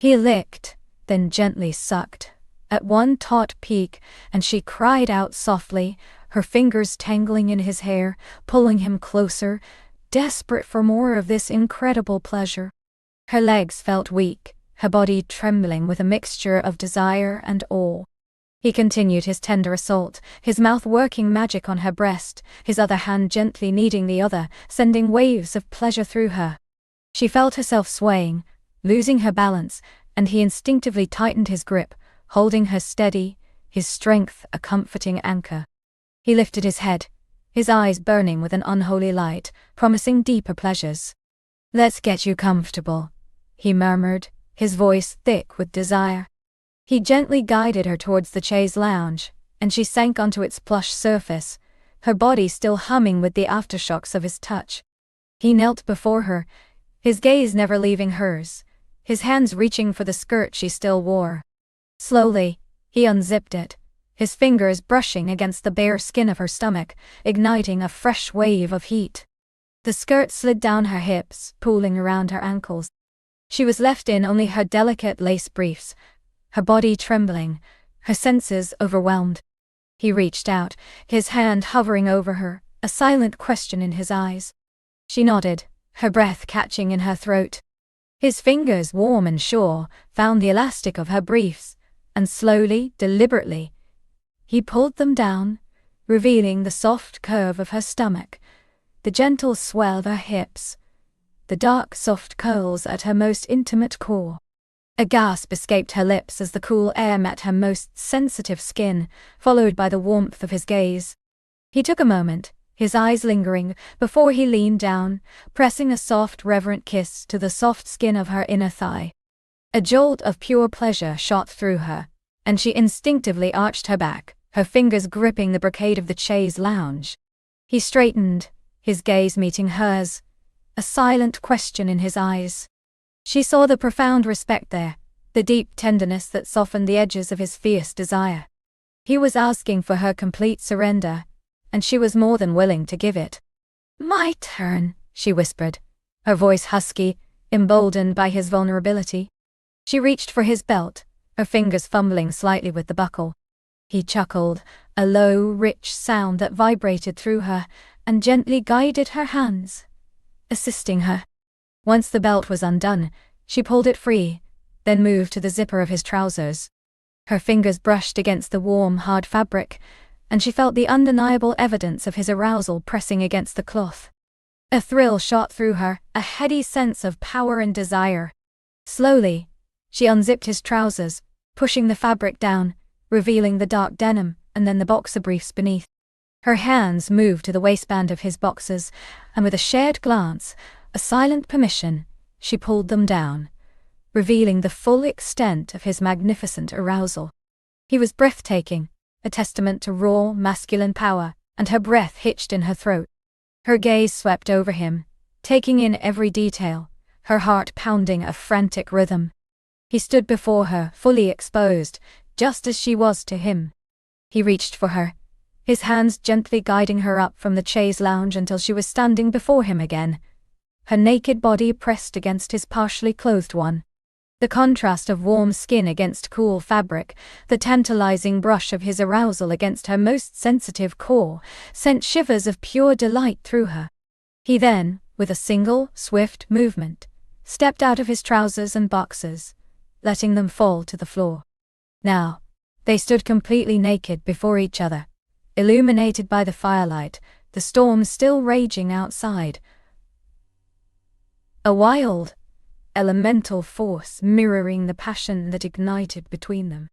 He licked, then gently sucked, at one taut peak, and she cried out softly, her fingers tangling in his hair, pulling him closer, desperate for more of this incredible pleasure. Her legs felt weak, her body trembling with a mixture of desire and awe. He continued his tender assault, his mouth working magic on her breast, his other hand gently kneading the other, sending waves of pleasure through her. She felt herself swaying, losing her balance, and he instinctively tightened his grip, holding her steady, his strength a comforting anchor. He lifted his head, his eyes burning with an unholy light, promising deeper pleasures. "Let's get you comfortable," he murmured, his voice thick with desire. He gently guided her towards the chaise lounge, and she sank onto its plush surface, her body still humming with the aftershocks of his touch. He knelt before her, his gaze never leaving hers, his hands reaching for the skirt she still wore. Slowly, he unzipped it, his fingers brushing against the bare skin of her stomach, igniting a fresh wave of heat. The skirt slid down her hips, pooling around her ankles. She was left in only her delicate lace briefs, her body trembling, her senses overwhelmed. He reached out, his hand hovering over her, a silent question in his eyes. She nodded, her breath catching in her throat. His fingers, warm and sure, found the elastic of her briefs, and slowly, deliberately, he pulled them down, revealing the soft curve of her stomach, the gentle swell of her hips, the dark, soft curls at her most intimate core. A gasp escaped her lips as the cool air met her most sensitive skin, followed by the warmth of his gaze. He took a moment, his eyes lingering, before he leaned down, pressing a soft, reverent kiss to the soft skin of her inner thigh. A jolt of pure pleasure shot through her, and she instinctively arched her back, her fingers gripping the brocade of the chaise lounge. He straightened, his gaze meeting hers, a silent question in his eyes. She saw the profound respect there, the deep tenderness that softened the edges of his fierce desire. He was asking for her complete surrender, and she was more than willing to give it. "My turn," she whispered, her voice husky, emboldened by his vulnerability. She reached for his belt, her fingers fumbling slightly with the buckle. He chuckled, a low, rich sound that vibrated through her, and gently guided her hands, assisting her. Once the belt was undone, she pulled it free, then moved to the zipper of his trousers. Her fingers brushed against the warm, hard fabric, and she felt the undeniable evidence of his arousal pressing against the cloth. A thrill shot through her, a heady sense of power and desire. Slowly, she unzipped his trousers, pushing the fabric down, revealing the dark denim, and then the boxer briefs beneath. Her hands moved to the waistband of his boxers, and with a shared glance, a silent permission, she pulled them down, revealing the full extent of his magnificent arousal. He was breathtaking, a testament to raw, masculine power, and her breath hitched in her throat. Her gaze swept over him, taking in every detail, her heart pounding a frantic rhythm. He stood before her, fully exposed, just as she was to him. He reached for her, his hands gently guiding her up from the chaise lounge until she was standing before him again, her naked body pressed against his partially clothed one. The contrast of warm skin against cool fabric, the tantalizing brush of his arousal against her most sensitive core, sent shivers of pure delight through her. He then, with a single, swift movement, stepped out of his trousers and boxers, letting them fall to the floor. Now, they stood completely naked before each other, illuminated by the firelight, the storm still raging outside. A wild, elemental force mirroring the passion that ignited between them.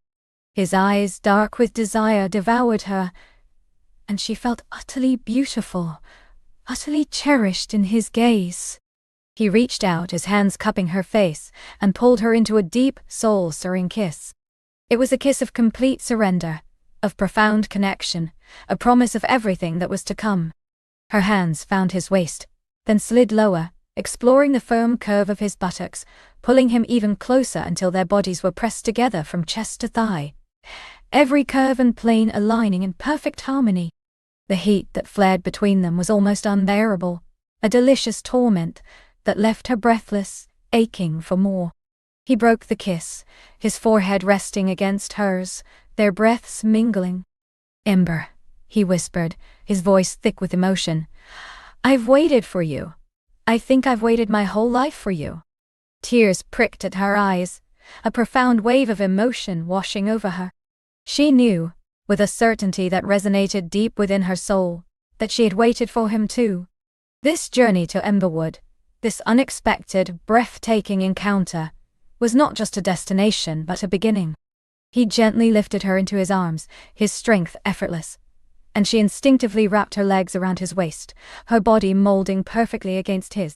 His eyes, dark with desire, devoured her, and she felt utterly beautiful, utterly cherished in his gaze. He reached out, his hands cupping her face, and pulled her into a deep, soul-stirring kiss. It was a kiss of complete surrender, of profound connection, a promise of everything that was to come. Her hands found his waist, then slid lower, exploring the firm curve of his buttocks, pulling him even closer until their bodies were pressed together from chest to thigh, every curve and plane aligning in perfect harmony. The heat that flared between them was almost unbearable, a delicious torment that left her breathless, aching for more. He broke the kiss, his forehead resting against hers, their breaths mingling. "Ember," he whispered, his voice thick with emotion, "I've waited for you. I think I've waited my whole life for you." Tears pricked at her eyes, a profound wave of emotion washing over her. She knew, with a certainty that resonated deep within her soul, that she had waited for him too. This journey to Emberwood, this unexpected, breathtaking encounter, was not just a destination but a beginning. He gently lifted her into his arms, his strength effortless, and she instinctively wrapped her legs around his waist, her body molding perfectly against his.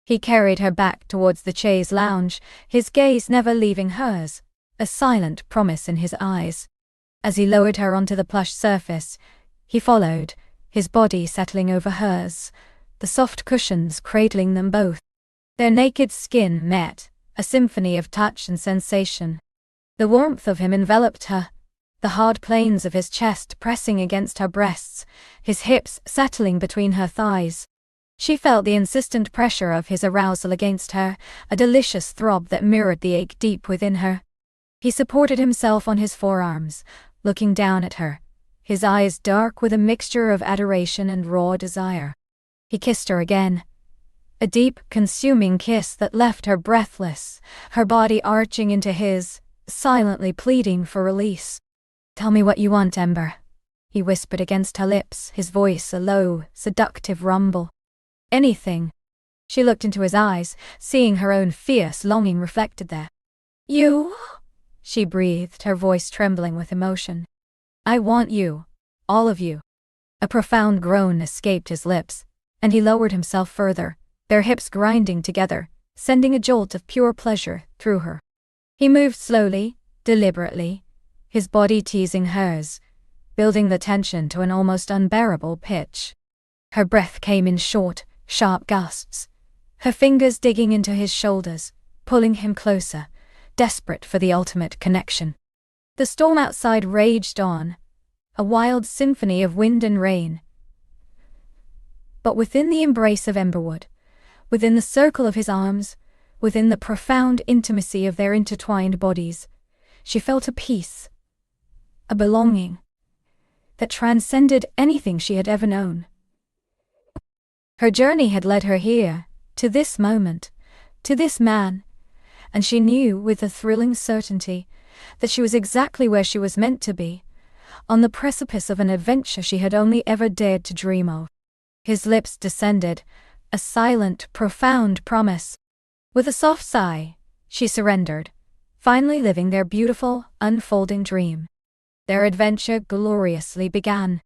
He carried her back towards the chaise lounge, his gaze never leaving hers, a silent promise in his eyes. As he lowered her onto the plush surface, he followed, his body settling over hers, the soft cushions cradling them both. Their naked skin met, a symphony of touch and sensation. The warmth of him enveloped her, the hard planes of his chest pressing against her breasts, his hips settling between her thighs. She felt the insistent pressure of his arousal against her, a delicious throb that mirrored the ache deep within her. He supported himself on his forearms, looking down at her, his eyes dark with a mixture of adoration and raw desire. He kissed her again, a deep, consuming kiss that left her breathless, her body arching into his, silently pleading for release. "Tell me what you want, Ember," he whispered against her lips, his voice a low, seductive rumble. anything. She looked into his eyes, seeing her own fierce longing reflected there. You? She breathed, her voice trembling with emotion. I want you. All of you. A profound groan escaped his lips, and he lowered himself further, their hips grinding together, sending a jolt of pure pleasure through her. He moved slowly, deliberately, his body teasing hers, building the tension to an almost unbearable pitch. Her breath came in short, sharp gasps, her fingers digging into his shoulders, pulling him closer, desperate for the ultimate connection. The storm outside raged on, a wild symphony of wind and rain. But within the embrace of Emberwood, within the circle of his arms, within the profound intimacy of their intertwined bodies, she felt a peace, a belonging, that transcended anything she had ever known. Her journey had led her here, to this moment, to this man, and she knew with a thrilling certainty that she was exactly where she was meant to be, on the precipice of an adventure she had only ever dared to dream of. His lips descended, a silent, profound promise. With a soft sigh, she surrendered, finally living their beautiful, unfolding dream. Their adventure gloriously began.